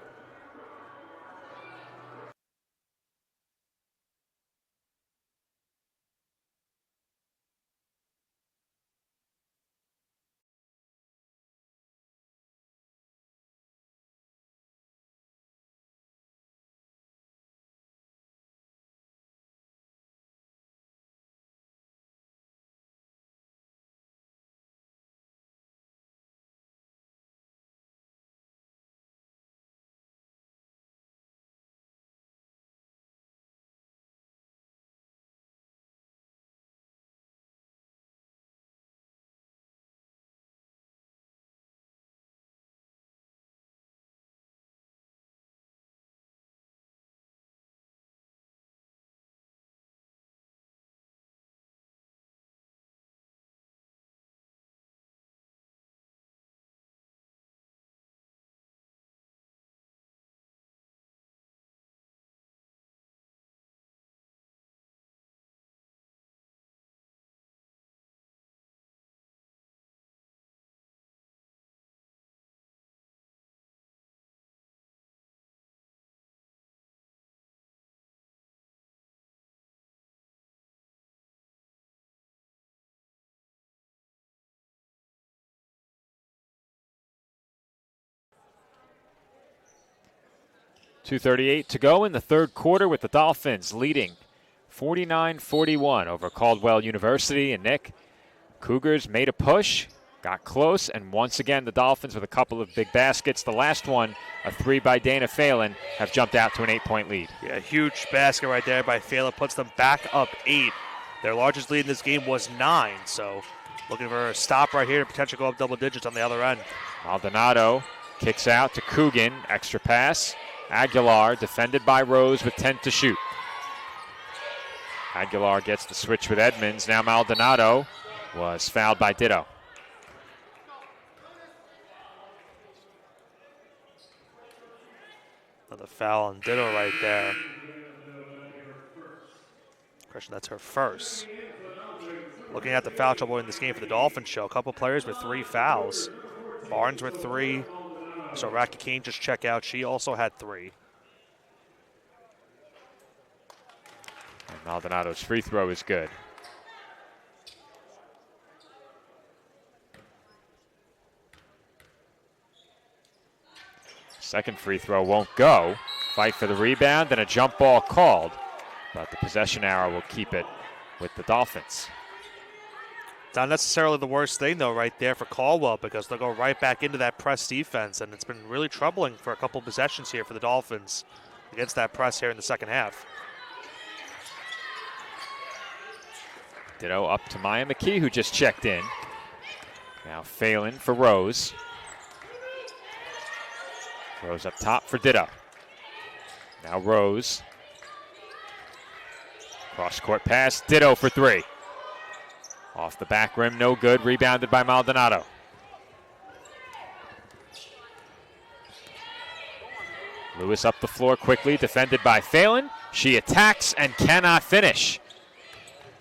.238 to go in the third quarter with the Dolphins leading 49-41 over Caldwell University. And Nick, Cougars made a push, got close, and once again the Dolphins with a couple of big baskets. The last one, a 3 by Dana Phelan, have jumped out to an 8-point lead. Yeah, huge basket right there by Phelan, puts them back up 8. Their largest lead in this game was 9, so looking for a stop right here to potentially go up double digits on the other end. Maldonado kicks out to Coogan, extra pass. Aguilar defended by Rose with 10 to shoot. Aguilar gets the switch with Edmonds. Now Maldonado was fouled by Ditto. Another foul on Ditto right there. Question, that's her first. Looking at the foul trouble in this game for the Dolphins show, a couple players with 3 fouls. Barnes with 3. So Racky Kane just check out. She also had 3. And Maldonado's free throw is good. Second free throw won't go. Fight for the rebound and a jump ball called. But the possession arrow will keep it with the Dolphins. Not necessarily the worst thing, though, right there for Caldwell, because they'll go right back into that press defense, and it's been really troubling for a couple possessions here for the Dolphins against that press here in the second half. Ditto up to Maya McKee, who just checked in. Now Phelan for Rose. Rose up top for Ditto. Now Rose. Cross-court pass, Ditto for 3. Off the back rim, no good. Rebounded by Maldonado. Lewis up the floor quickly, defended by Phelan. She attacks and cannot finish.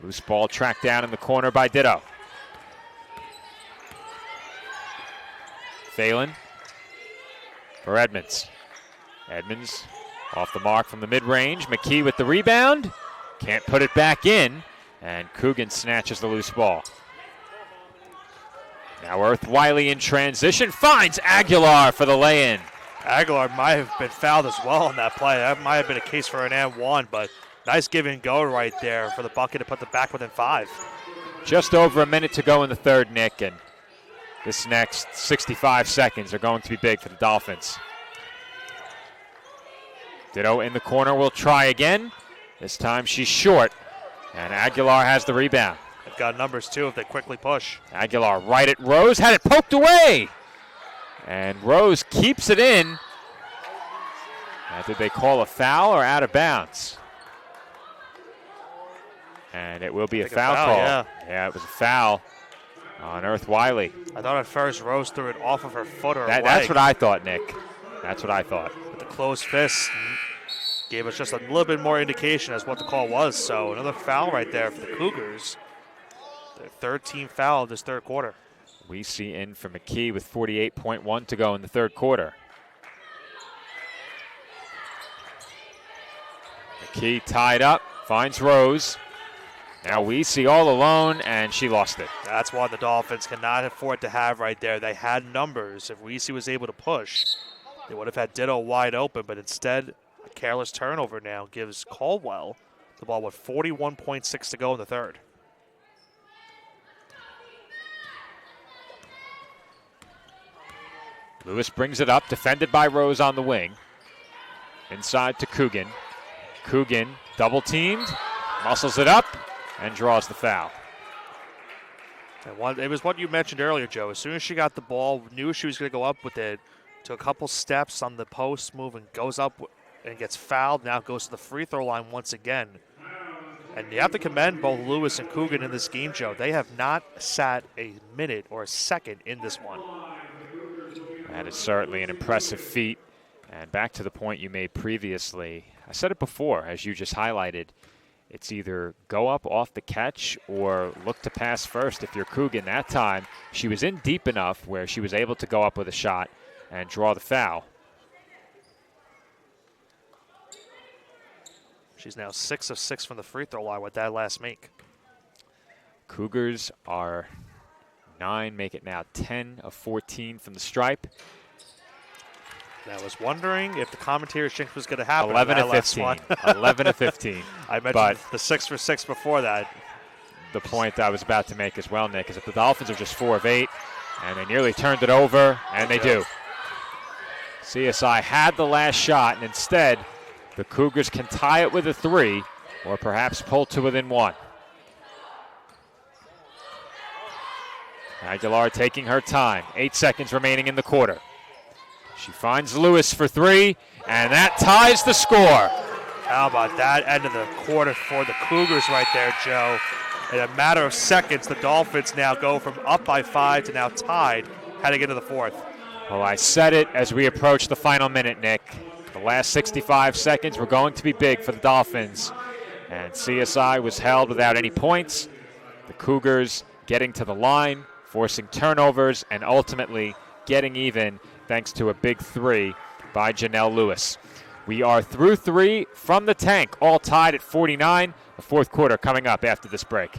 Loose ball tracked down in the corner by Ditto. Phelan for Edmonds. Edmonds off the mark from the mid-range. McKee with the rebound. Can't put it back in. And Coogan snatches the loose ball. Now Earth Wiley in transition. Finds Aguilar for the lay-in. Aguilar might have been fouled as well on that play. That might have been a case for an and one, but nice give and go right there for the bucket to put the back within 5. Just over a minute to go in the third, Nick, and this next 65 seconds are going to be big for the Dolphins. Ditto in the corner will try again. This time she's short, and Aguilar has the rebound. They've got numbers too if they quickly push. Aguilar right at Rose, had it poked away. And Rose keeps it in. Now, did they call a foul or out of bounds? And it will be a foul call. Yeah, it was a foul on Earth Wiley. I thought at first Rose threw it off of her foot or That's leg. what I thought, Nick. That's what I thought. With the closed fist, gave us just a little bit more indication as what the call was. So another foul right there for the Cougars. Their third team foul of this third quarter. We see in for McKee with 48.1 to go in the third quarter. McKee tied up, finds Rose. Now we see all alone, and she lost it. That's what the Dolphins cannot afford to have right there. They had numbers. If Weesey was able to push, they would have had Ditto wide open, but instead, a careless turnover now gives Caldwell the ball with 41.6 to go in the third. Lewis brings it up, defended by Rose on the wing. Inside to Coogan. Coogan double teamed, muscles it up, and draws the foul. And it was what you mentioned earlier, Joe. As soon as she got the ball, knew she was going to go up with it, took a couple steps on the post move and goes up and gets fouled, now goes to the free throw line once again. And you have to commend both Lewis and Coogan in this game, Joe. They have not sat a minute or a second in this one. That is certainly an impressive feat. And back to the point you made previously, I said it before, as you just highlighted, it's either go up off the catch or look to pass first if you're Coogan. That time, she was in deep enough where she was able to go up with a shot and draw the foul. She's now 6 of 6 from the free throw line with that last make. Cougars are 9, make it now 10 of 14 from the stripe. And I was wondering if the commentator's jinx was going to happen. 11 of 15. 11 of 15. I mentioned the 6 for 6 before that. The point I was about to make as well, Nick, is that the Dolphins are just 4 of 8, and they nearly turned it over, and they do. CSI had the last shot, and instead, the Cougars can tie it with a 3, or perhaps pull to within 1. Aguilar taking her time. 8 seconds remaining in the quarter. She finds Lewis for 3, and that ties the score. How about that end of the quarter for the Cougars right there, Joe? In a matter of seconds, the Dolphins now go from up by 5 to now tied, heading into the fourth. Well, I said it as we approach the final minute, Nick. The last 65 seconds were going to be big for the Dolphins, and CSI was held without any points. The Cougars getting to the line, forcing turnovers, and ultimately getting even thanks to a big 3 by Janelle Lewis. We are through 3 from the tank, all tied at 49. The fourth quarter coming up after this break.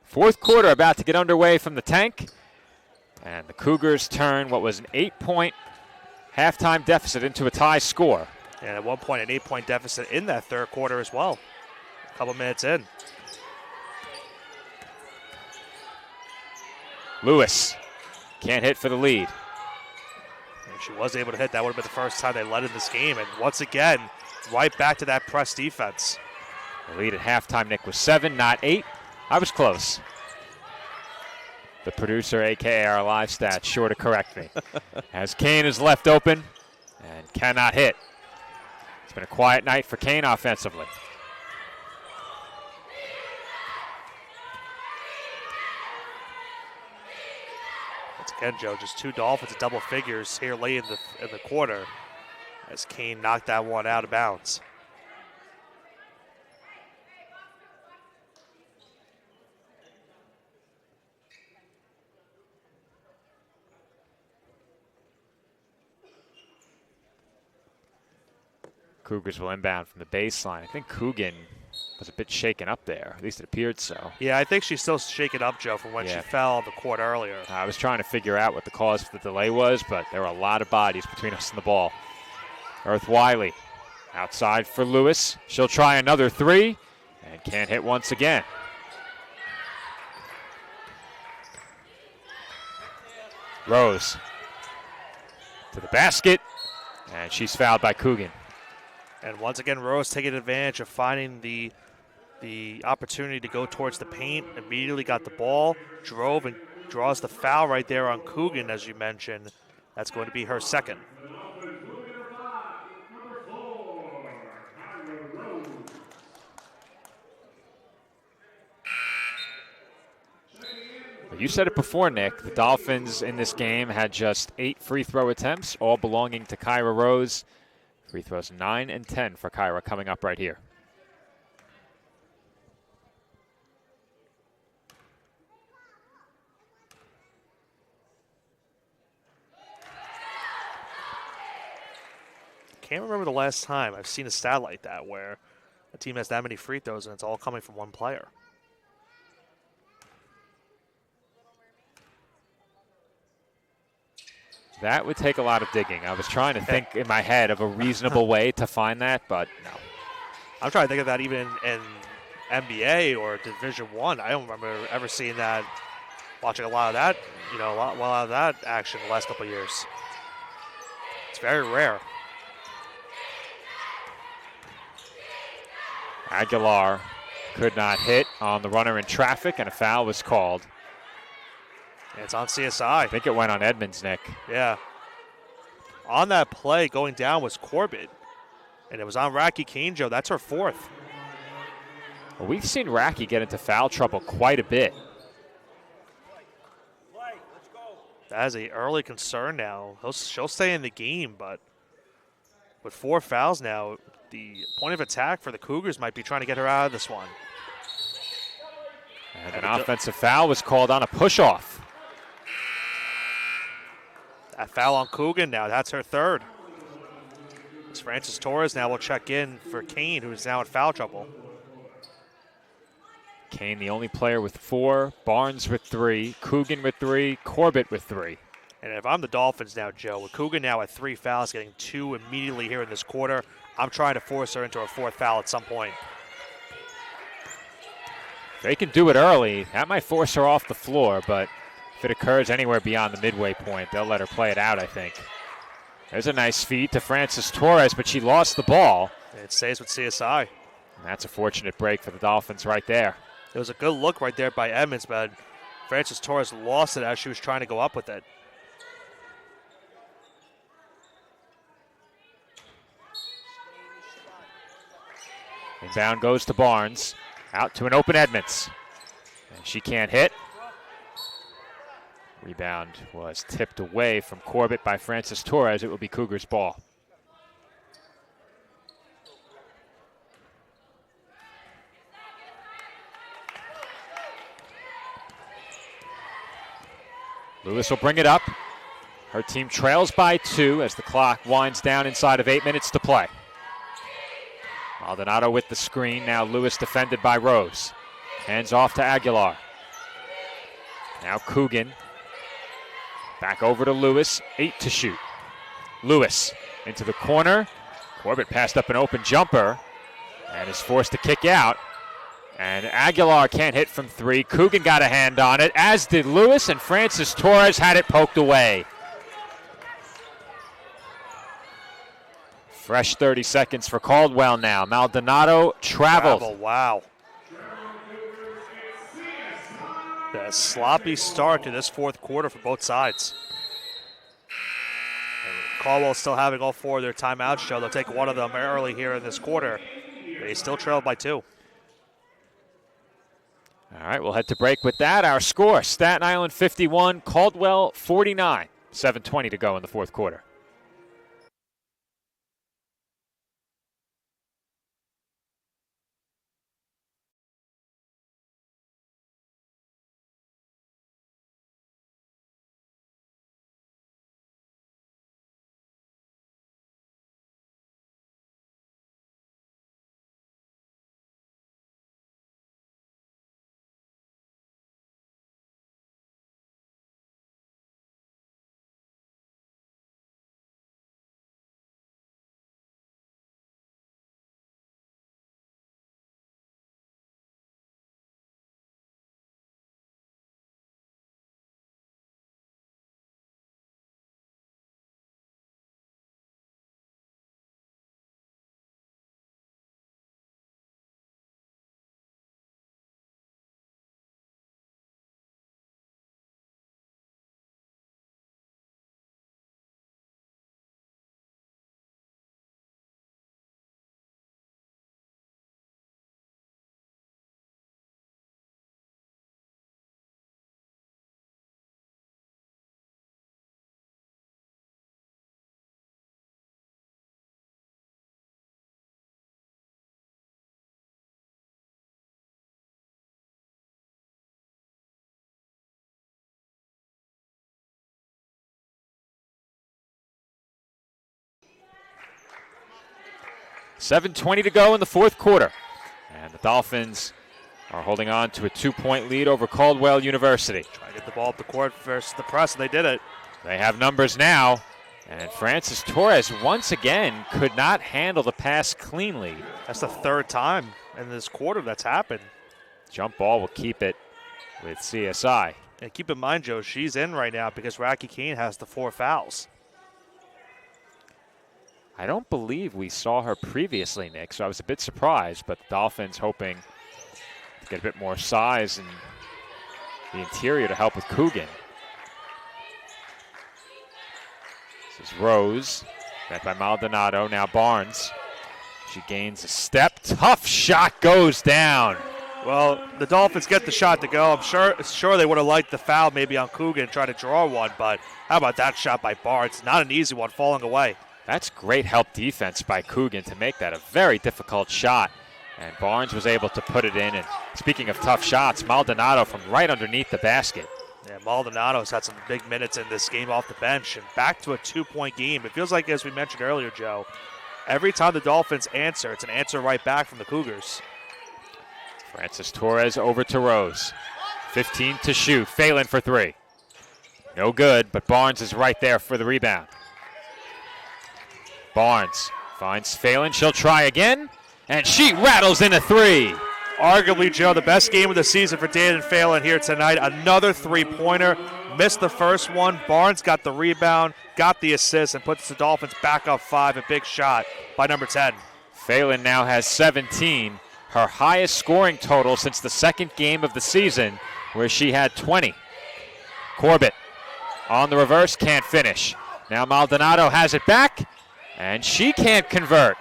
Fourth quarter about to get underway from the tank. And the Cougars turn what was an 8-point halftime deficit into a tie score. And at one point, an 8-point deficit in that third quarter as well. A couple minutes in. Lewis can't hit for the lead. And she was able to hit. That would have been the first time they led in this game. And once again, right back to that press defense. The lead at halftime, Nick, was 7, not 8. I was close. The producer, a.k.a. our live stats, sure to correct me. As Kane is left open and cannot hit. It's been a quiet night for Kane offensively. Once again, Joe, just 2 Dolphins at double figures here late in the quarter as Kane knocked that one out of bounds. Cougars will inbound from the baseline. I think Coogan was a bit shaken up there. At least it appeared so. Yeah, I think she's still shaken up, Joe, from when she fell on the court earlier. I was trying to figure out what the cause for the delay was, but there were a lot of bodies between us and the ball. Earth Wiley outside for Lewis. She'll try another 3 and can't hit once again. Rose to the basket, and she's fouled by Coogan. And once again, Rose taking advantage of finding the opportunity to go towards the paint. Immediately got the ball, drove, and draws the foul right there on Coogan, as you mentioned. That's going to be her second. You said it before, Nick. The Dolphins in this game had just 8 free throw attempts, all belonging to Kyra Rose. Free throws 9 and 10 for Kyra coming up right here. Can't remember the last time I've seen a stat like that where a team has that many free throws and it's all coming from one player. That would take a lot of digging. I was trying to think in my head of a reasonable way to find that, but no. I'm trying to think of that even in NBA or Division I. I don't remember ever seeing that, watching a lot of that, a lot of that action the last couple of years. It's very rare. Aguilar could not hit on the runner in traffic, and a foul was called. And it's on CSI. I think it went on Edmonds, Nick. Yeah. On that play, going down was Corbett. And it was on Racky Kane, Joe. That's her 4th. Well, we've seen Racky get into foul trouble quite a bit. That is an early concern now. She'll stay in the game, but with 4 fouls now, the point of attack for the Cougars might be trying to get her out of this one. And an offensive foul was called on a push-off. That foul on Coogan now, that's her 3rd. As Francis Torres now will check in for Kane, who is now in foul trouble. Kane, the only player with 4, Barnes with 3, Coogan with 3, Corbett with 3. And if I'm the Dolphins now, Joe, with Coogan now at 3 fouls, getting 2 immediately here in this quarter, I'm trying to force her into a 4th foul at some point. If they can do it early, that might force her off the floor, but if it occurs anywhere beyond the midway point, they'll let her play it out, I think. There's a nice feed to Francis Torres, but she lost the ball. And it stays with CSI. And that's a fortunate break for the Dolphins right there. It was a good look right there by Edmonds, but Francis Torres lost it as she was trying to go up with it. Inbound goes to Barnes. Out to an open Edmonds. And she can't hit. Rebound was tipped away from Corbett by Francis Torres. It will be Cougars' ball. Lewis will bring it up. Her team trails by 2 as the clock winds down inside of 8 minutes to play. Maldonado with the screen. Now Lewis defended by Rose. Hands off to Aguilar. Now Coogan back over to Lewis, 8 to shoot. Lewis into the corner. Corbett passed up an open jumper and is forced to kick out. And Aguilar can't hit from 3. Coogan got a hand on it, as did Lewis, and Francis Torres had it poked away. Fresh 30 seconds for Caldwell now. Maldonado traveled. Wow. A sloppy start to this fourth quarter for both sides. And Caldwell still having all 4 of their timeouts show. They'll take one of them early here in this quarter. They still trail by 2. All right, we'll head to break with that. Our score, Staten Island 51, Caldwell 49. 7:20 to go in the fourth quarter. $7:20 to go in the fourth quarter. And the Dolphins are holding on to a 2-point lead over Caldwell University. Trying to get the ball up the court versus the press, and they did it. They have numbers now. And Francis Torres once again could not handle the pass cleanly. That's the 3rd time in this quarter that's happened. Jump ball will keep it with CSI. And keep in mind, Joe, she's in right now because Racky Kane has the 4 fouls. I don't believe we saw her previously, Nick, so I was a bit surprised, but the Dolphins hoping to get a bit more size in the interior to help with Coogan. This is Rose, met by Maldonado, now Barnes. She gains a step, tough shot goes down. Well, the Dolphins get the shot to go. I'm sure they would have liked the foul maybe on Coogan trying to draw one, but how about that shot by Barnes? Not an easy one, falling away. That's great help defense by Coogan to make that a very difficult shot. And Barnes was able to put it in. And speaking of tough shots, Maldonado from right underneath the basket. Yeah, Maldonado's had some big minutes in this game off the bench and back to a 2-point game. It feels like, as we mentioned earlier, Joe, every time the Dolphins answer, it's an answer right back from the Cougars. Francis Torres over to Rose. 15 to shoot. Phelan for 3. No good, but Barnes is right there for the rebound. Barnes finds Phelan. She'll try again, and she rattles in a 3. Arguably, Joe, the best game of the season for Dayton Phelan here tonight. Another 3-pointer. Missed the first one. Barnes got the rebound, got the assist, and puts the Dolphins back up 5. A big shot by number 10. Phelan now has 17, her highest scoring total since the second game of the season, where she had 20. Corbett on the reverse, can't finish. Now Maldonado has it back, and she can't convert.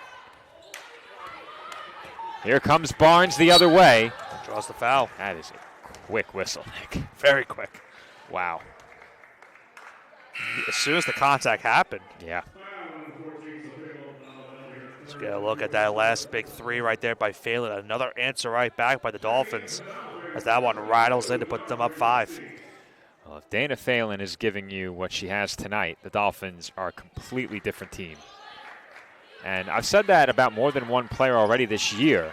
Here comes Barnes the other way. Draws the foul. That is a quick whistle, Nick. Very quick. Wow. As soon as the contact happened. Yeah. Let's get a look at that last big 3 right there by Phelan. Another answer right back by the Dolphins as that one rattles in to put them up 5. Well, if Dana Phelan is giving you what she has tonight, the Dolphins are a completely different team. And I've said that about more than one player already this year.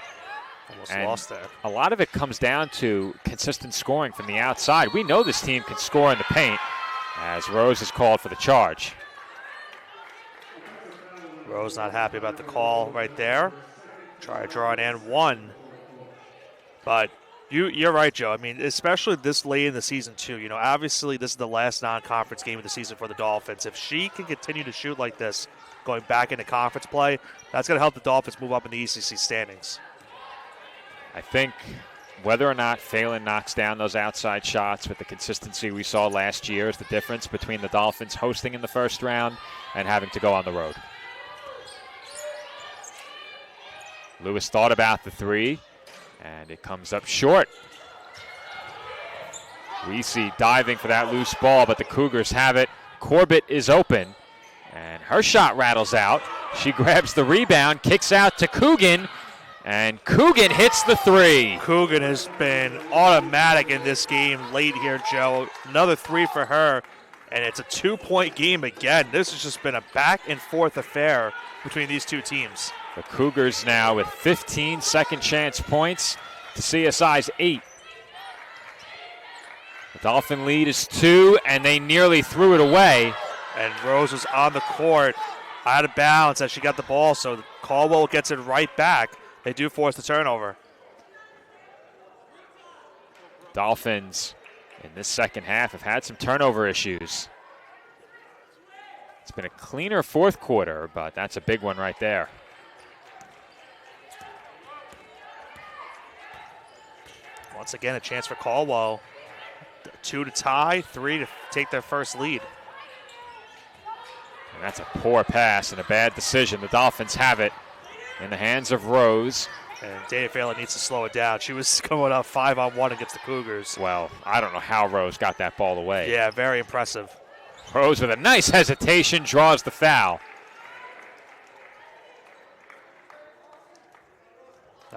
Almost And lost there. a lot of it comes down to consistent scoring from the outside. We know this team can score in the paint, as Rose is called for the charge. Rose not happy about the call right there. Try to draw an and one. But you're right, Joe. I mean, especially this late in the season, too. You know, obviously this is the last non-conference game of the season for the Dolphins. If she can continue to shoot like this, going back into conference play, that's going to help the Dolphins move up in the ECC standings. I think whether or not Phelan knocks down those outside shots with the consistency we saw last year is the difference between the Dolphins hosting in the first round and having to go on the road. Lewis thought about the three, and it comes up short. We see diving for that loose ball, but the Cougars have it. Corbett is open, and her shot rattles out. She grabs the rebound, kicks out to Coogan, and Coogan hits the three. Coogan has been automatic in this game late here, Joe. Another three for her, and it's a 2-point game again. This has just been a back-and-forth affair between these two teams. The Cougars now with 15 second chance points to CSI's 8. The Dolphin lead is 2, and they nearly threw it away. And Rose was on the court, out of bounds as she got the ball, so Caldwell gets it right back. They do force the turnover. Dolphins in this second half have had some turnover issues. It's been a cleaner fourth quarter, but that's a big one right there. Once again, a chance for Caldwell. 2 to tie, 3 to take their first lead. And that's a poor pass and a bad decision. The Dolphins have it in the hands of Rose. And Dana Phelan needs to slow it down. She was going up 5-on-1 against the Cougars. Well, I don't know how Rose got that ball away. Yeah, very impressive. Rose with a nice hesitation draws the foul.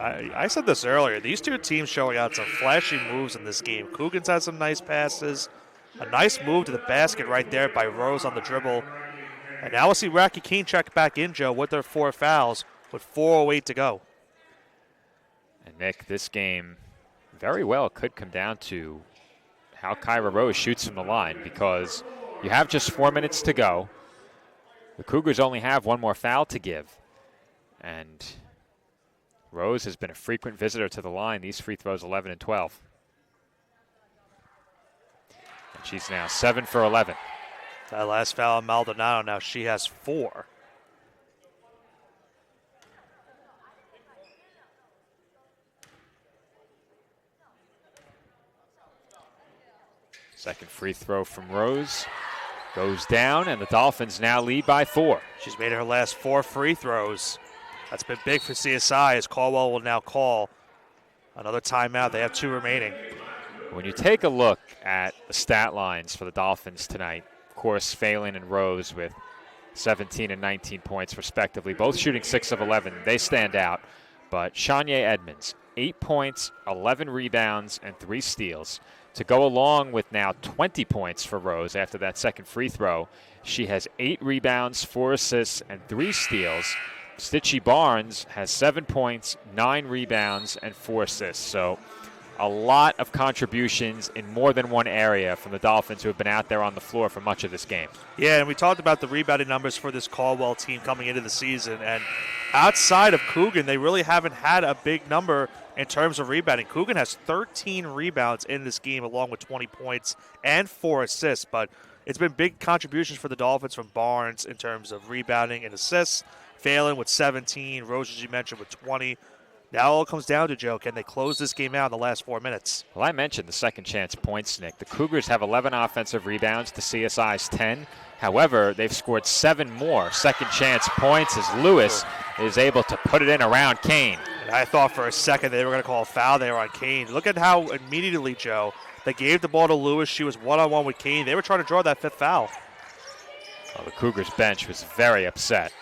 I said this earlier. These two teams showing out some flashy moves in this game. Coogan's had some nice passes. A nice move to the basket right there by Rose on the dribble. And now we'll see Rocky Keene check back in, Joe, with their 4 fouls with 4:08 to go. And Nick, this game very well could come down to how Kyra Rose shoots from the line, because you have just 4 minutes to go. The Cougars only have one more foul to give. And Rose has been a frequent visitor to the line. These free throws 11 and 12. And she's now 7 for 11. That last foul on Maldonado, now she has 4. Second free throw from Rose goes down, and the Dolphins now lead by 4. She's made her last 4 free throws. That's been big for CSI, as Caldwell will now call another timeout. They have 2 remaining. When you take a look at the stat lines for the Dolphins tonight, of course, Phelan and Rose with 17 and 19 points respectively, both shooting 6 of 11. They stand out. But Shania Edmonds, 8 points, 11 rebounds, and 3 steals. To go along with now 20 points for Rose after that second free throw, she has 8 rebounds, 4 assists, and 3 steals. Stitchy Barnes has 7 points, 9 rebounds, and 4 assists. So a lot of contributions in more than one area from the Dolphins, who have been out there on the floor for much of this game. Yeah, and we talked about the rebounding numbers for this Caldwell team coming into the season. And outside of Coogan, they really haven't had a big number in terms of rebounding. Coogan has 13 rebounds in this game, along with 20 points and 4 assists. But it's been big contributions for the Dolphins from Barnes in terms of rebounding and assists. Phelan with 17, Rose, as you mentioned, with 20. Now all it comes down to, Joe, can they close this game out in the last 4 minutes? Well, I mentioned the second chance points, Nick. The Cougars have 11 offensive rebounds to CSI's 10. However, they've scored 7 more second chance points as Lewis is able to put it in around Kane. And I thought for a second they were going to call a foul there on Kane. Look at how immediately, Joe, they gave the ball to Lewis. She was one-on-one with Kane. They were trying to draw that 5th foul. Well, the Cougars bench was very upset,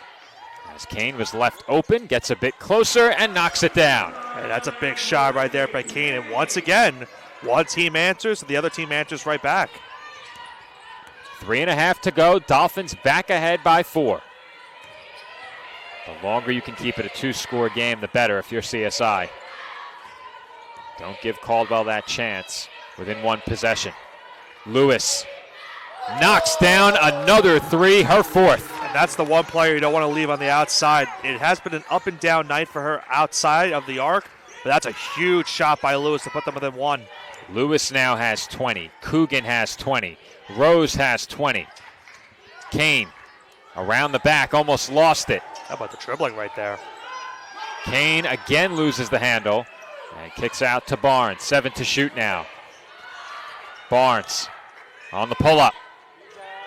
as Kane was left open, gets a bit closer, and knocks it down. And that's a big shot right there by Kane. And once again, one team answers, and the other team answers right back. 3.5 to go. Dolphins back ahead by 4. The longer you can keep it a 2-score game, the better if you're CSI. Don't give Caldwell that chance within one possession. Lewis knocks down another three, her fourth. And that's the one player you don't want to leave on the outside. It has been an up and down night for her outside of the arc, but that's a huge shot by Lewis to put them within one. Lewis now has 20. Coogan has 20. Rose has 20. Kane around the back, almost lost it. How about the dribbling right there? Kane again loses the handle and kicks out to Barnes. 7 to shoot now. Barnes on the pull-up.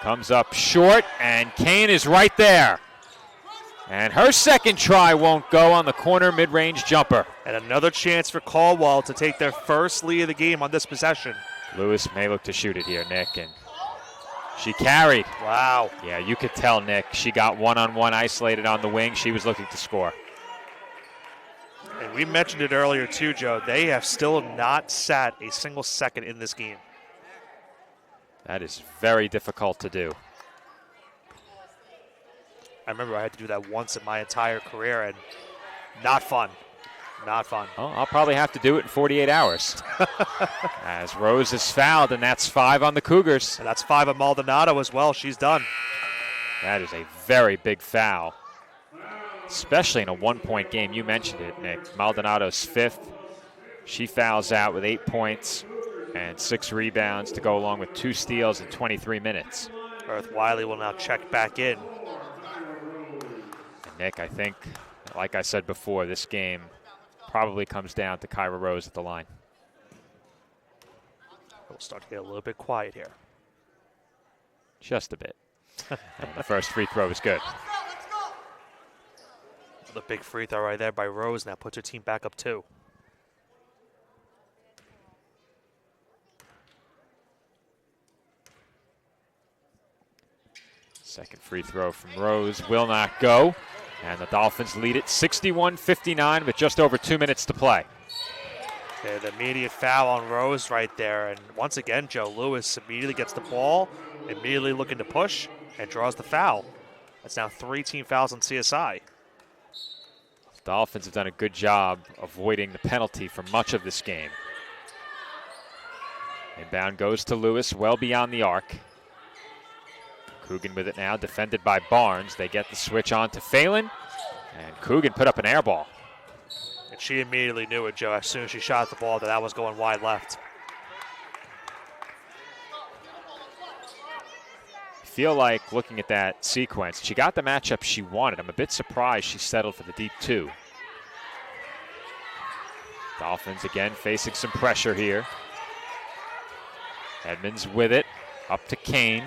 Comes up short, and Kane is right there. And her second try won't go on the corner mid-range jumper. And another chance for Caldwell to take their first lead of the game on this possession. Lewis may look to shoot it here, Nick, and she carried. Wow. Yeah, you could tell, Nick. She got one-on-one isolated on the wing. She was looking to score. And we mentioned it earlier too, Joe. They have still not sat a single second in this game. That is very difficult to do. I remember I had to do that once in my entire career, and not fun. Not fun. Well, I'll probably have to do it in 48 hours. As Rose is fouled, and that's 5 on the Cougars. And that's 5 on Maldonado as well. She's done. That is a very big foul, especially in a one-point game. You mentioned it, Nick. Maldonado's 5th. She fouls out with 8 points and 6 rebounds to go along with 2 steals in 23 minutes. Earth Wiley will now check back in. And Nick, I think, like I said before, this game probably comes down to Kyra Rose at the line. We'll start to get a little bit quiet here. Just a bit. And the first free throw is good. The big free throw right there by Rose now puts her team back up 2. Second free throw from Rose will not go. And the Dolphins lead it 61-59 with just over 2 minutes to play. Okay, the immediate foul on Rose right there. And once again, Joe Lewis immediately gets the ball, immediately looking to push, and draws the foul. That's now 3 team fouls on CSI. The Dolphins have done a good job avoiding the penalty for much of this game. Inbound goes to Lewis, well beyond the arc. Coogan with it now, defended by Barnes. They get the switch on to Phelan, and Coogan put up an air ball. And she immediately knew it, Joe, as soon as she shot the ball, that was going wide left. I feel like looking at that sequence, she got the matchup she wanted. I'm a bit surprised she settled for the deep 2. Dolphins again facing some pressure here. Edmonds with it, up to Kane.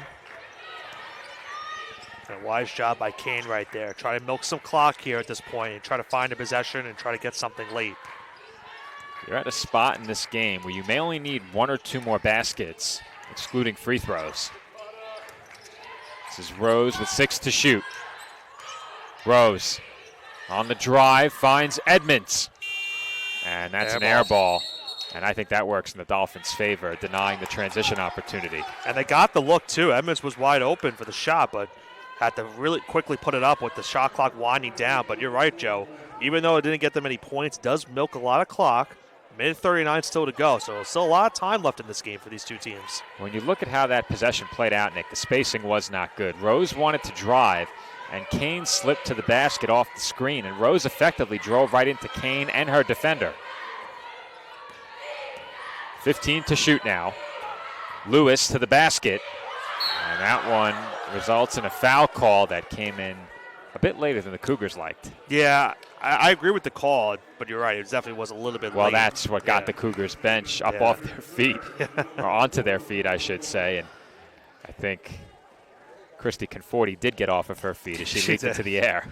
A wise job by Kane right there. Try to milk some clock here at this point and try to find a possession and try to get something late. You're at a spot in this game where you may only need 1 or 2 more baskets, excluding free throws. This is Rose with 6 to shoot. Rose on the drive finds Edmonds. And that's an air ball. And I think that works in the Dolphins' favor, denying the transition opportunity. And they got the look, too. Edmonds was wide open for the shot, but had to really quickly put it up with the shot clock winding down. But you're right, Joe. Even though it didn't get them any points, it does milk a lot of clock. Minute 39 still to go, so still a lot of time left in this game for these two teams. When you look at how that possession played out, Nick, the spacing was not good. Rose wanted to drive, and Kane slipped to the basket off the screen, and Rose effectively drove right into Kane and her defender. 15 to shoot now. Lewis to the basket, and that one results in a foul call that came in a bit later than the Cougars liked. Yeah, I agree with the call, but you're right. It definitely was a little bit late. Well, that's what got the Cougars bench up off their feet, or onto their feet, I should say. And I think Christy Conforti did get off of her feet as she leaped into the air.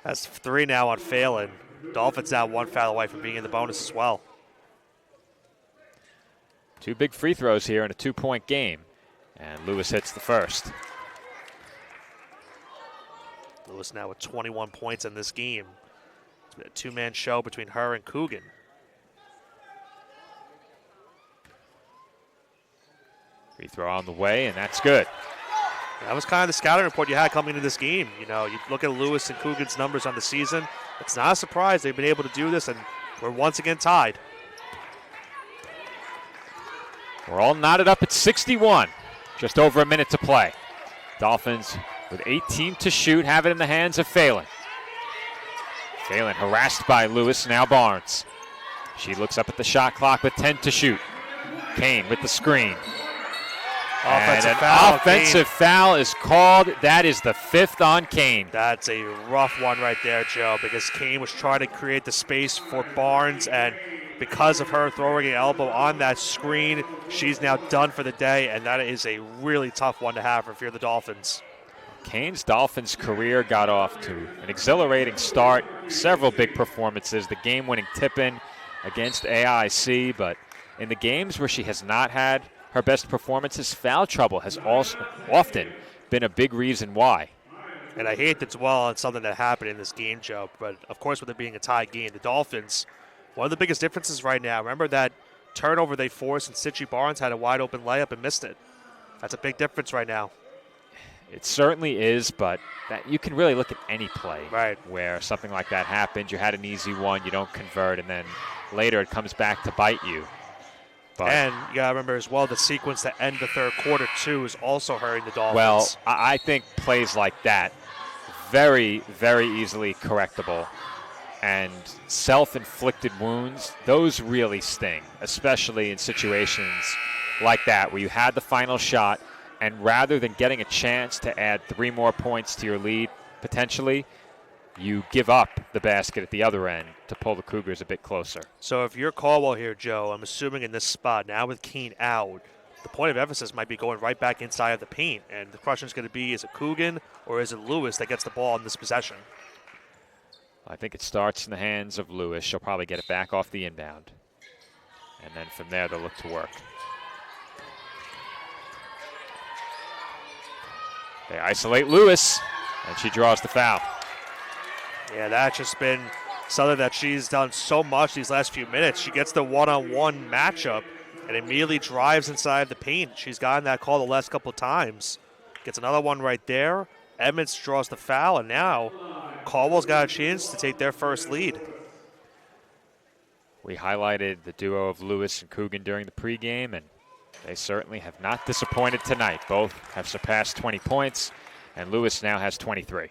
That's 3 now on Phelan. Dolphins now 1 foul away from being in the bonus as well. 2 big free throws here in a 2-point game, and Lewis hits the first. Lewis now with 21 points in this game. It's been a 2-man show between her and Coogan. Free throw on the way, and that's good. That was kind of the scouting report you had coming into this game. You know, you look at Lewis and Coogan's numbers on the season. It's not a surprise they've been able to do this, and we're once again tied. We're all knotted up at 61. Just over a minute to play. Dolphins with 18 to shoot, have it in the hands of Phelan. Phelan harassed by Lewis, now Barnes. She looks up at the shot clock with 10 to shoot. Kane with the screen. Offensive foul is called. That is the 5th on Kane. That's a rough one right there, Joe, because Kane was trying to create the space for Barnes, and because of her throwing an elbow on that screen, she's now done for the day, and that is a really tough one to have if you're the Dolphins. Kane's Dolphins career got off to an exhilarating start. Several big performances, the game-winning tip-in against AIC, but in the games where she has not had her best performances, foul trouble has also often been a big reason why. And I hate to dwell on something that happened in this game, Joe, but of course with it being a tie game, the Dolphins, one of the biggest differences right now, remember that turnover they forced and Sitchy Barnes had a wide open layup and missed it. That's a big difference right now. It certainly is, but that you can really look at any play where something like that happens. You had an easy one, you don't convert, and then later it comes back to bite you. But and you got to remember as well, the sequence to end the third quarter, too, is also hurting the Dolphins. Well, I think plays like that, very, very easily correctable. And self-inflicted wounds, those really sting, especially in situations like that where you had the final shot, and rather than getting a chance to add 3 more points to your lead, potentially, you give up the basket at the other end to pull the Cougars a bit closer. So if you're Caldwell here, Joe, I'm assuming in this spot, now with Keene out, the point of emphasis might be going right back inside of the paint. And the question is going to be, is it Coogan or is it Lewis that gets the ball in this possession? I think it starts in the hands of Lewis. She'll probably get it back off the inbound. And then from there, they'll look to work. They isolate Lewis, and she draws the foul. Yeah, that's just been something that she's done so much these last few minutes. She gets the one-on-one matchup and immediately drives inside the paint. She's gotten that call the last couple of times. Gets another one right there. Edmonds draws the foul, and now Caldwell's got a chance to take their first lead. We highlighted the duo of Lewis and Coogan during the pregame, and they certainly have not disappointed tonight. Both have surpassed 20 points, and Lewis now has 23.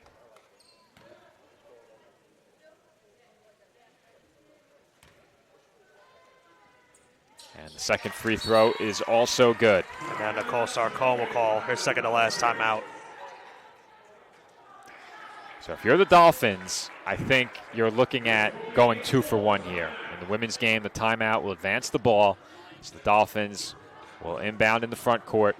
And the second free throw is also good. And then Nicole Sarcone will call her second to last timeout. So if you're the Dolphins, I think you're looking at going 2 for 1 here. In the women's game, the timeout will advance the ball. So the Dolphins will inbound in the front court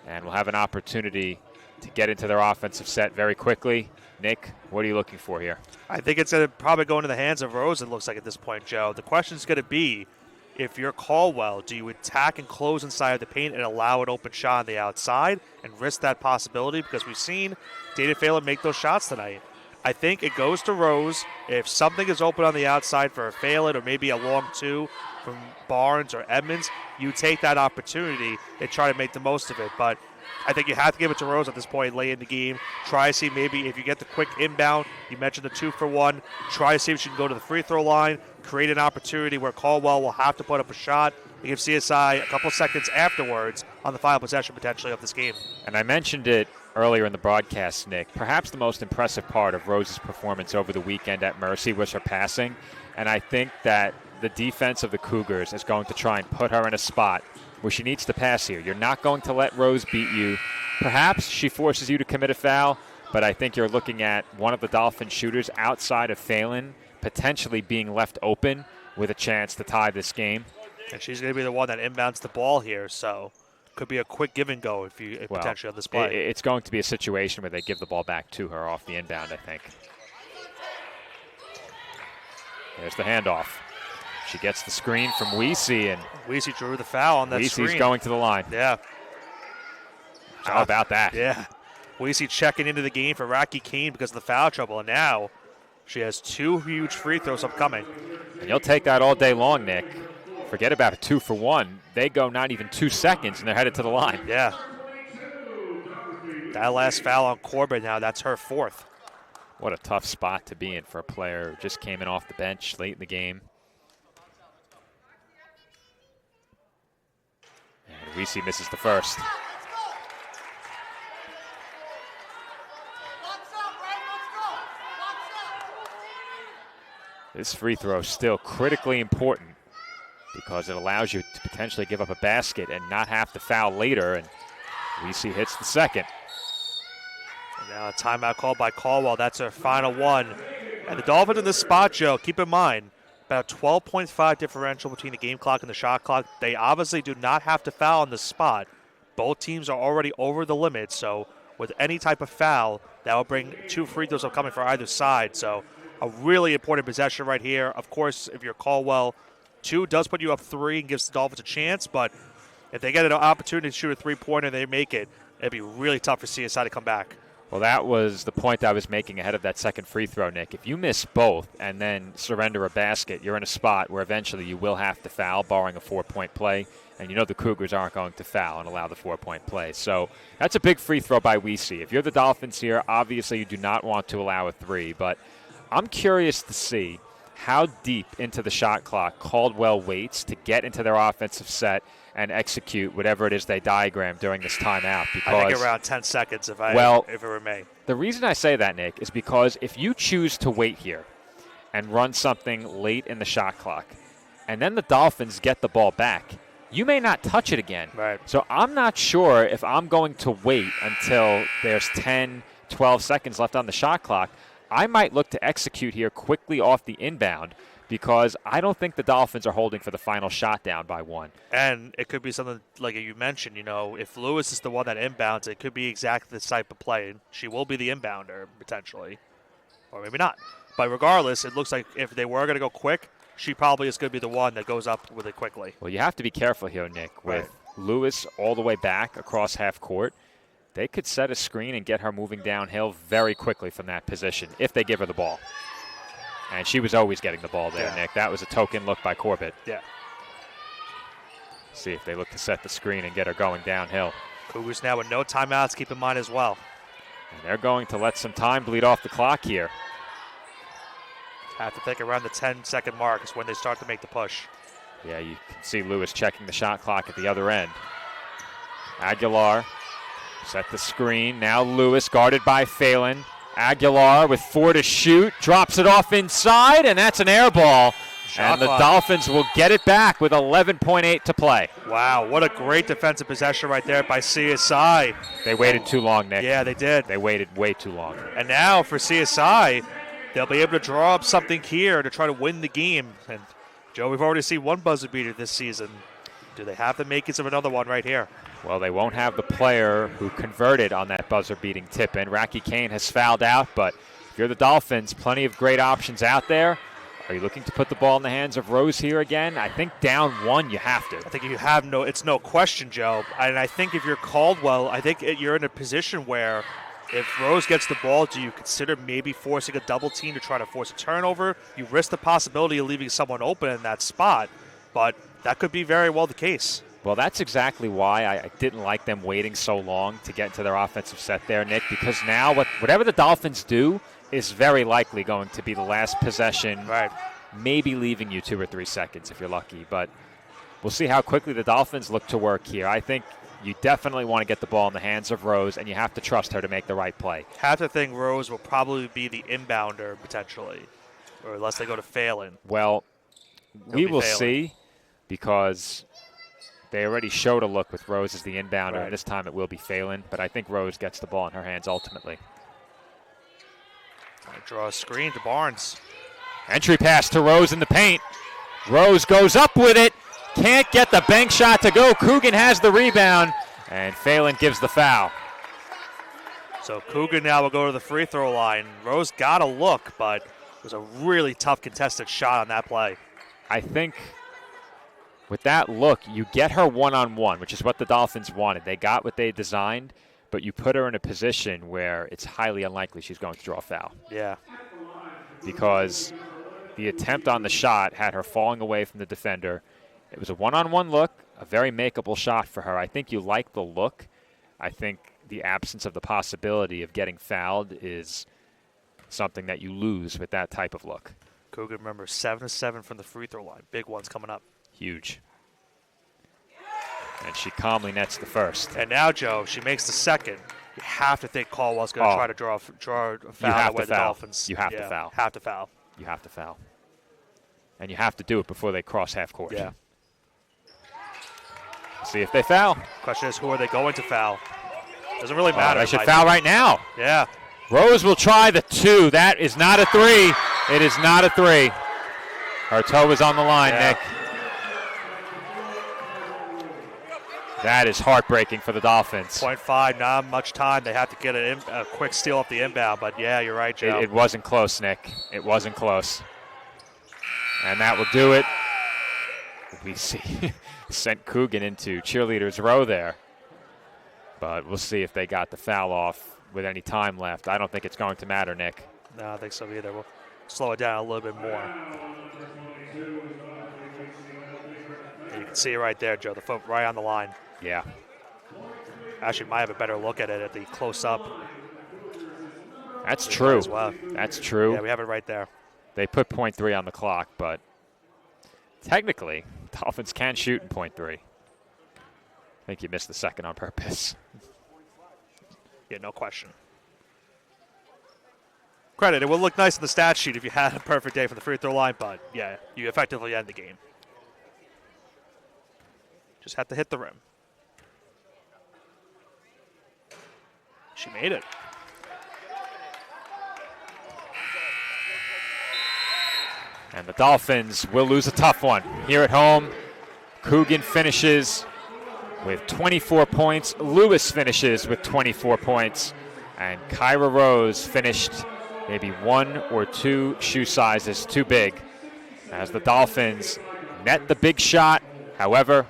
and will have an opportunity to get into their offensive set very quickly. Nick, what are you looking for here? I think it's going to probably go into the hands of Rose, it looks like at this point, Joe. The question is going to be, if you're Caldwell, do you attack and close inside of the paint and allow an open shot on the outside and risk that possibility? Because we've seen Dana Phelan make those shots tonight. I think it goes to Rose. If something is open on the outside for a Phelan or maybe a long 2 from Barnes or Edmonds, you take that opportunity and try to make the most of it. But I think you have to give it to Rose at this point late in the game. Try to see maybe if you get the quick inbound, you mentioned the 2 for 1, try to see if she can go to the free throw line, create an opportunity where Caldwell will have to put up a shot and give CSI a couple seconds afterwards on the final possession potentially of this game. And I mentioned it earlier in the broadcast, Nick. Perhaps the most impressive part of Rose's performance over the weekend at Mercy was her passing. And I think that the defense of the Cougars is going to try and put her in a spot where she needs to pass here. You're not going to let Rose beat you. Perhaps she forces you to commit a foul, but I think you're looking at one of the Dolphin shooters outside of Phelan potentially being left open with a chance to tie this game. And she's going to be the one that inbounds the ball here, so could be a quick give and go if potentially on this play. It's going to be a situation where they give the ball back to her off the inbound, I think. There's the handoff. She gets the screen from Weesey, and Weesey drew the foul on that screen. Weesey's going to the line. Yeah. How about that? Yeah. Weesey checking into the game for Rocky Kane because of the foul trouble, and now she has 2 huge free throws upcoming. And you'll take that all day long, Nick. Forget about a 2 for 1. They go not even 2 seconds, and they're headed to the line. Yeah. That last foul on Corbin now, that's her 4th. What a tough spot to be in for a player who just came in off the bench late in the game. And Reese misses the first. This free throw is still critically important because it allows you to potentially give up a basket and not have to foul later. And Reese hits the second. And now a timeout called by Caldwell. That's our final one. And the Dolphins in this spot, Joe, keep in mind, about 12.5 differential between the game clock and the shot clock. They obviously do not have to foul on this spot. Both teams are already over the limit, so with any type of foul, that will bring 2 free throws upcoming for either side. So a really important possession right here. Of course, if you're Caldwell, 2 does put you up 3 and gives the Dolphins a chance, but if they get an opportunity to shoot a three-pointer and they make it, it'd be really tough for CSI to come back. Well, that was the point I was making ahead of that second free throw, Nick. If you miss both and then surrender a basket, you're in a spot where eventually you will have to foul, barring a 4-point play, and you know the Cougars aren't going to foul and allow the 4-point play. So that's a big free throw by Weesey. If you're the Dolphins here, obviously you do not want to allow a 3, but I'm curious to see how deep into the shot clock Caldwell waits to get into their offensive set and execute whatever it is they diagram during this timeout. Because I think around 10 seconds if it were me. The reason I say that, Nick, is because if you choose to wait here and run something late in the shot clock, and then the Dolphins get the ball back, you may not touch it again. Right. So I'm not sure if I'm going to wait until there's 10, 12 seconds left on the shot clock. I might look to execute here quickly off the inbound because I don't think the Dolphins are holding for the final shot down by 1. And it could be something like you mentioned, if Lewis is the one that inbounds, it could be exactly this type of play. She will be the inbounder, potentially. Or maybe not. But regardless, it looks like if they were going to go quick, she probably is going to be the one that goes up with it quickly. Well, you have to be careful here, Nick. With Lewis all the way back across half court, they could set a screen and get her moving downhill very quickly from that position if they give her the ball. And she was always getting the ball there, Nick. That was a token look by Corbett. Yeah. See if they look to set the screen and get her going downhill. Cougars now with no timeouts, keep in mind as well. And they're going to let some time bleed off the clock here. Have to think around the 10-second mark is when they start to make the push. Yeah, you can see Lewis checking the shot clock at the other end. Aguilar set the screen. Now Lewis guarded by Phelan. Aguilar with 4 to shoot. Drops it off inside, and that's an air ball. And the Dolphins will get it back with 11.8 to play. Wow, what a great defensive possession right there by CSI. They waited too long, Nick. Yeah, they did. They waited way too long. And now for CSI, they'll be able to draw up something here to try to win the game. And, Joe, we've already seen one buzzer beater this season. Do they have the makings of another one right here? Well, they won't have the player who converted on that buzzer-beating tip-in. Racky Kane has fouled out, but if you're the Dolphins, plenty of great options out there. Are you looking to put the ball in the hands of Rose here again? I think down 1, you have to. I think you have it's no question, Joe. And I think if you're Caldwell, I think you're in a position where if Rose gets the ball, do you consider maybe forcing a double team to try to force a turnover? You risk the possibility of leaving someone open in that spot, but that could be very well the case. Well, that's exactly why I didn't like them waiting so long to get into their offensive set there, Nick, because now whatever the Dolphins do is very likely going to be the last possession, maybe leaving you 2 or 3 seconds if you're lucky. But we'll see how quickly the Dolphins look to work here. I think you definitely want to get the ball in the hands of Rose, and you have to trust her to make the right play. Have to think Rose will probably be the inbounder potentially, or unless they go to Phelan. Well, we will see, because they already showed a look with Rose as the inbounder, and this time it will be Phelan. But I think Rose gets the ball in her hands ultimately. Draw a screen to Barnes. Entry pass to Rose in the paint. Rose goes up with it. Can't get the bank shot to go. Coogan has the rebound, and Phelan gives the foul. So Coogan now will go to the free throw line. Rose got a look, but it was a really tough contested shot on that play. I think with that look, you get her one-on-one, which is what the Dolphins wanted. They got what they designed, but you put her in a position where it's highly unlikely she's going to draw a foul. Yeah. Because the attempt on the shot had her falling away from the defender. It was a one-on-one look, a very makeable shot for her. I think you like the look. I think the absence of the possibility of getting fouled is something that you lose with that type of look. Coogan, remember, 7-7 from the free throw line. Big ones coming up. Huge. And she calmly nets the first. And now, Joe, she makes the second. You have to think Caldwell's going to try to draw a foul away the Dolphins. You have to foul. Have to foul. You have to foul. And you have to do it before they cross half court. Yeah. See if they foul. Question is, who are they going to foul? Doesn't really matter. They should foul right now. Yeah. Rose will try the 2. That is not a 3. It is not a 3. Her toe is on the line, Nick. That is heartbreaking for the Dolphins. 0.5, not much time. They have to get a quick steal off the inbound. But, yeah, you're right, Joe. It wasn't close, Nick. It wasn't close. And that will do it. We see sent Coogan into cheerleaders row there. But we'll see if they got the foul off with any time left. I don't think it's going to matter, Nick. No, I don't think so either. We'll slow it down a little bit more. And you can see it right there, Joe. The foot right on the line. Yeah. Actually, might have a better look at it at the close-up. That's true. As well. That's true. Yeah, we have it right there. They put 0.3 on the clock, but technically, Dolphins can shoot in 0.3. I think you missed the second on purpose. Yeah, no question. Credit, it would look nice in the stat sheet if you had a perfect day from the free throw line, but yeah, you effectively end the game. Just have to hit the rim. She made it. And the Dolphins will lose a tough one. Here at home, Coogan finishes with 24 points. Lewis finishes with 24 points. And Kyra Rose finished maybe 1 or 2 shoe sizes too big as the Dolphins net the big shot. However,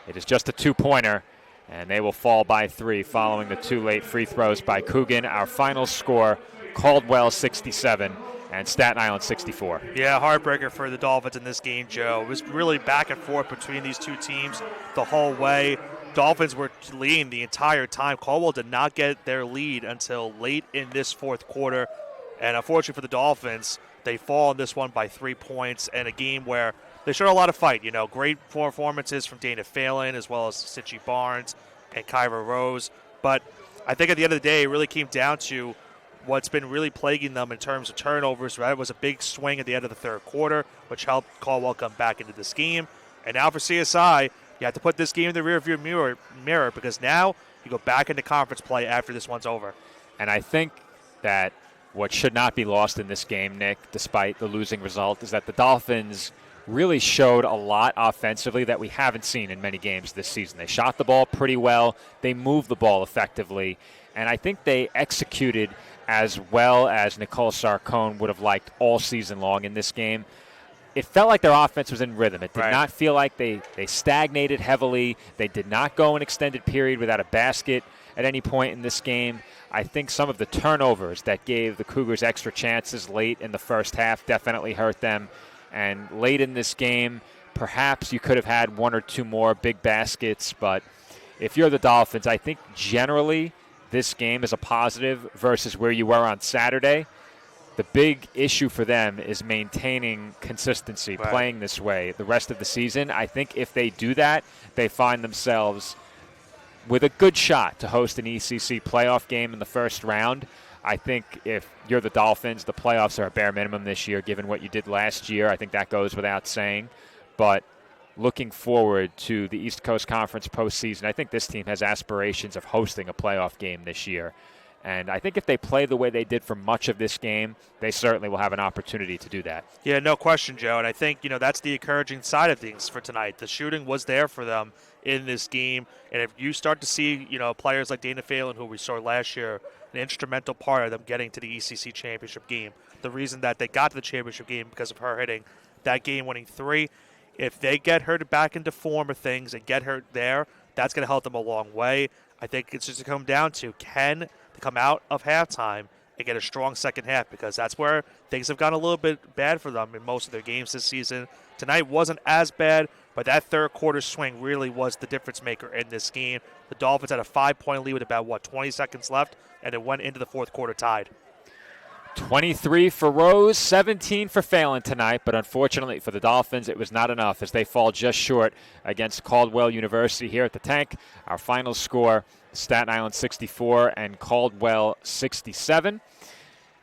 it is just a 2-pointer, and they will fall by 3 following the 2 late free throws by Coogan. Our final score, Caldwell 67 and Staten Island 64. Yeah, heartbreaker for the Dolphins in this game, Joe. It was really back and forth between these two teams the whole way. Dolphins were leading the entire time. Caldwell did not get their lead until late in this fourth quarter. And unfortunately for the Dolphins, they fall in this one by 3 points in a game where they showed a lot of fight. You know, great performances from Dana Phelan as well as Sitchie Barnes and Kyra Rose. But I think at the end of the day, it really came down to what's been really plaguing them in terms of turnovers. Right? It was a big swing at the end of the third quarter, which helped Caldwell come back into this game. And now for CSI, you have to put this game in the rearview mirror because now you go back into conference play after this one's over. And I think that what should not be lost in this game, Nick, despite the losing result, is that the Dolphins really showed a lot offensively that we haven't seen in many games this season. They shot the ball pretty well. They moved the ball effectively. And I think they executed as well as Nicole Sarcone would have liked all season long in this game. It felt like their offense was in rhythm. It did not feel like they stagnated heavily. They did not go an extended period without a basket at any point in this game. I think some of the turnovers that gave the Cougars extra chances late in the first half definitely hurt them. And late in this game, perhaps you could have had 1 or 2 more big baskets. But if you're the Dolphins, I think generally this game is a positive versus where you were on Saturday. The big issue for them is maintaining consistency, playing this way the rest of the season. I think if they do that, they find themselves with a good shot to host an ECC playoff game in the first round. I think if you're the Dolphins, the playoffs are a bare minimum this year, given what you did last year. I think that goes without saying. But looking forward to the East Coast Conference postseason, I think this team has aspirations of hosting a playoff game this year. And I think if they play the way they did for much of this game, they certainly will have an opportunity to do that. Yeah, no question, Joe. And I think, that's the encouraging side of things for tonight. The shooting was there for them in this game. And if you start to see, players like Dana Phelan, who we saw last year, an instrumental part of them getting to the ECC championship game, the reason that they got to the championship game because of her hitting that game-winning 3, if they get her back into form of things and get her there, that's going to help them a long way. I think it's just to come down to can come out of halftime and get a strong second half, because that's where things have gone a little bit bad for them in most of their games this season. Tonight wasn't as bad, but that third quarter swing really was the difference maker in this game. The Dolphins had a 5-point lead with about, 20 seconds left, and it went into the fourth quarter tied. 23 for Rose, 17 for Phelan tonight, but unfortunately for the Dolphins, it was not enough as they fall just short against Caldwell University here at the Tank. Our final score, Staten Island 64 and Caldwell 67.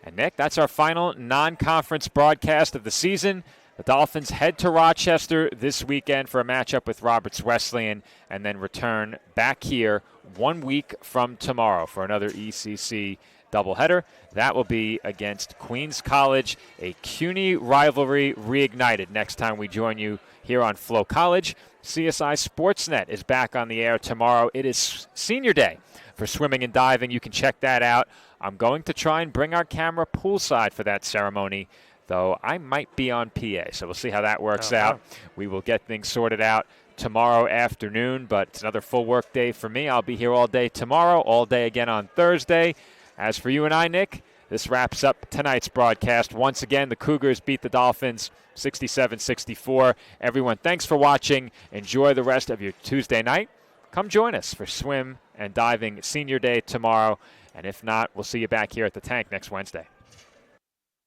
And Nick, that's our final non-conference broadcast of the season. The Dolphins head to Rochester this weekend for a matchup with Roberts Wesleyan and then return back here 1 week from tomorrow for another ECC doubleheader. That will be against Queens College, a CUNY rivalry reignited next time we join you here on Flow College. CSI Sportsnet is back on the air tomorrow. It is senior day for swimming and diving. You can check that out. I'm going to try and bring our camera poolside for that ceremony, though I might be on PA, so we'll see how that works out. We will get things sorted out tomorrow afternoon, but it's another full work day for me. I'll be here all day tomorrow, all day again on Thursday. As for you and I, Nick, this wraps up tonight's broadcast. Once again, the Cougars beat the Dolphins 67-64. Everyone, thanks for watching. Enjoy the rest of your Tuesday night. Come join us for swim and diving senior day tomorrow. And if not, we'll see you back here at the Tank next Wednesday.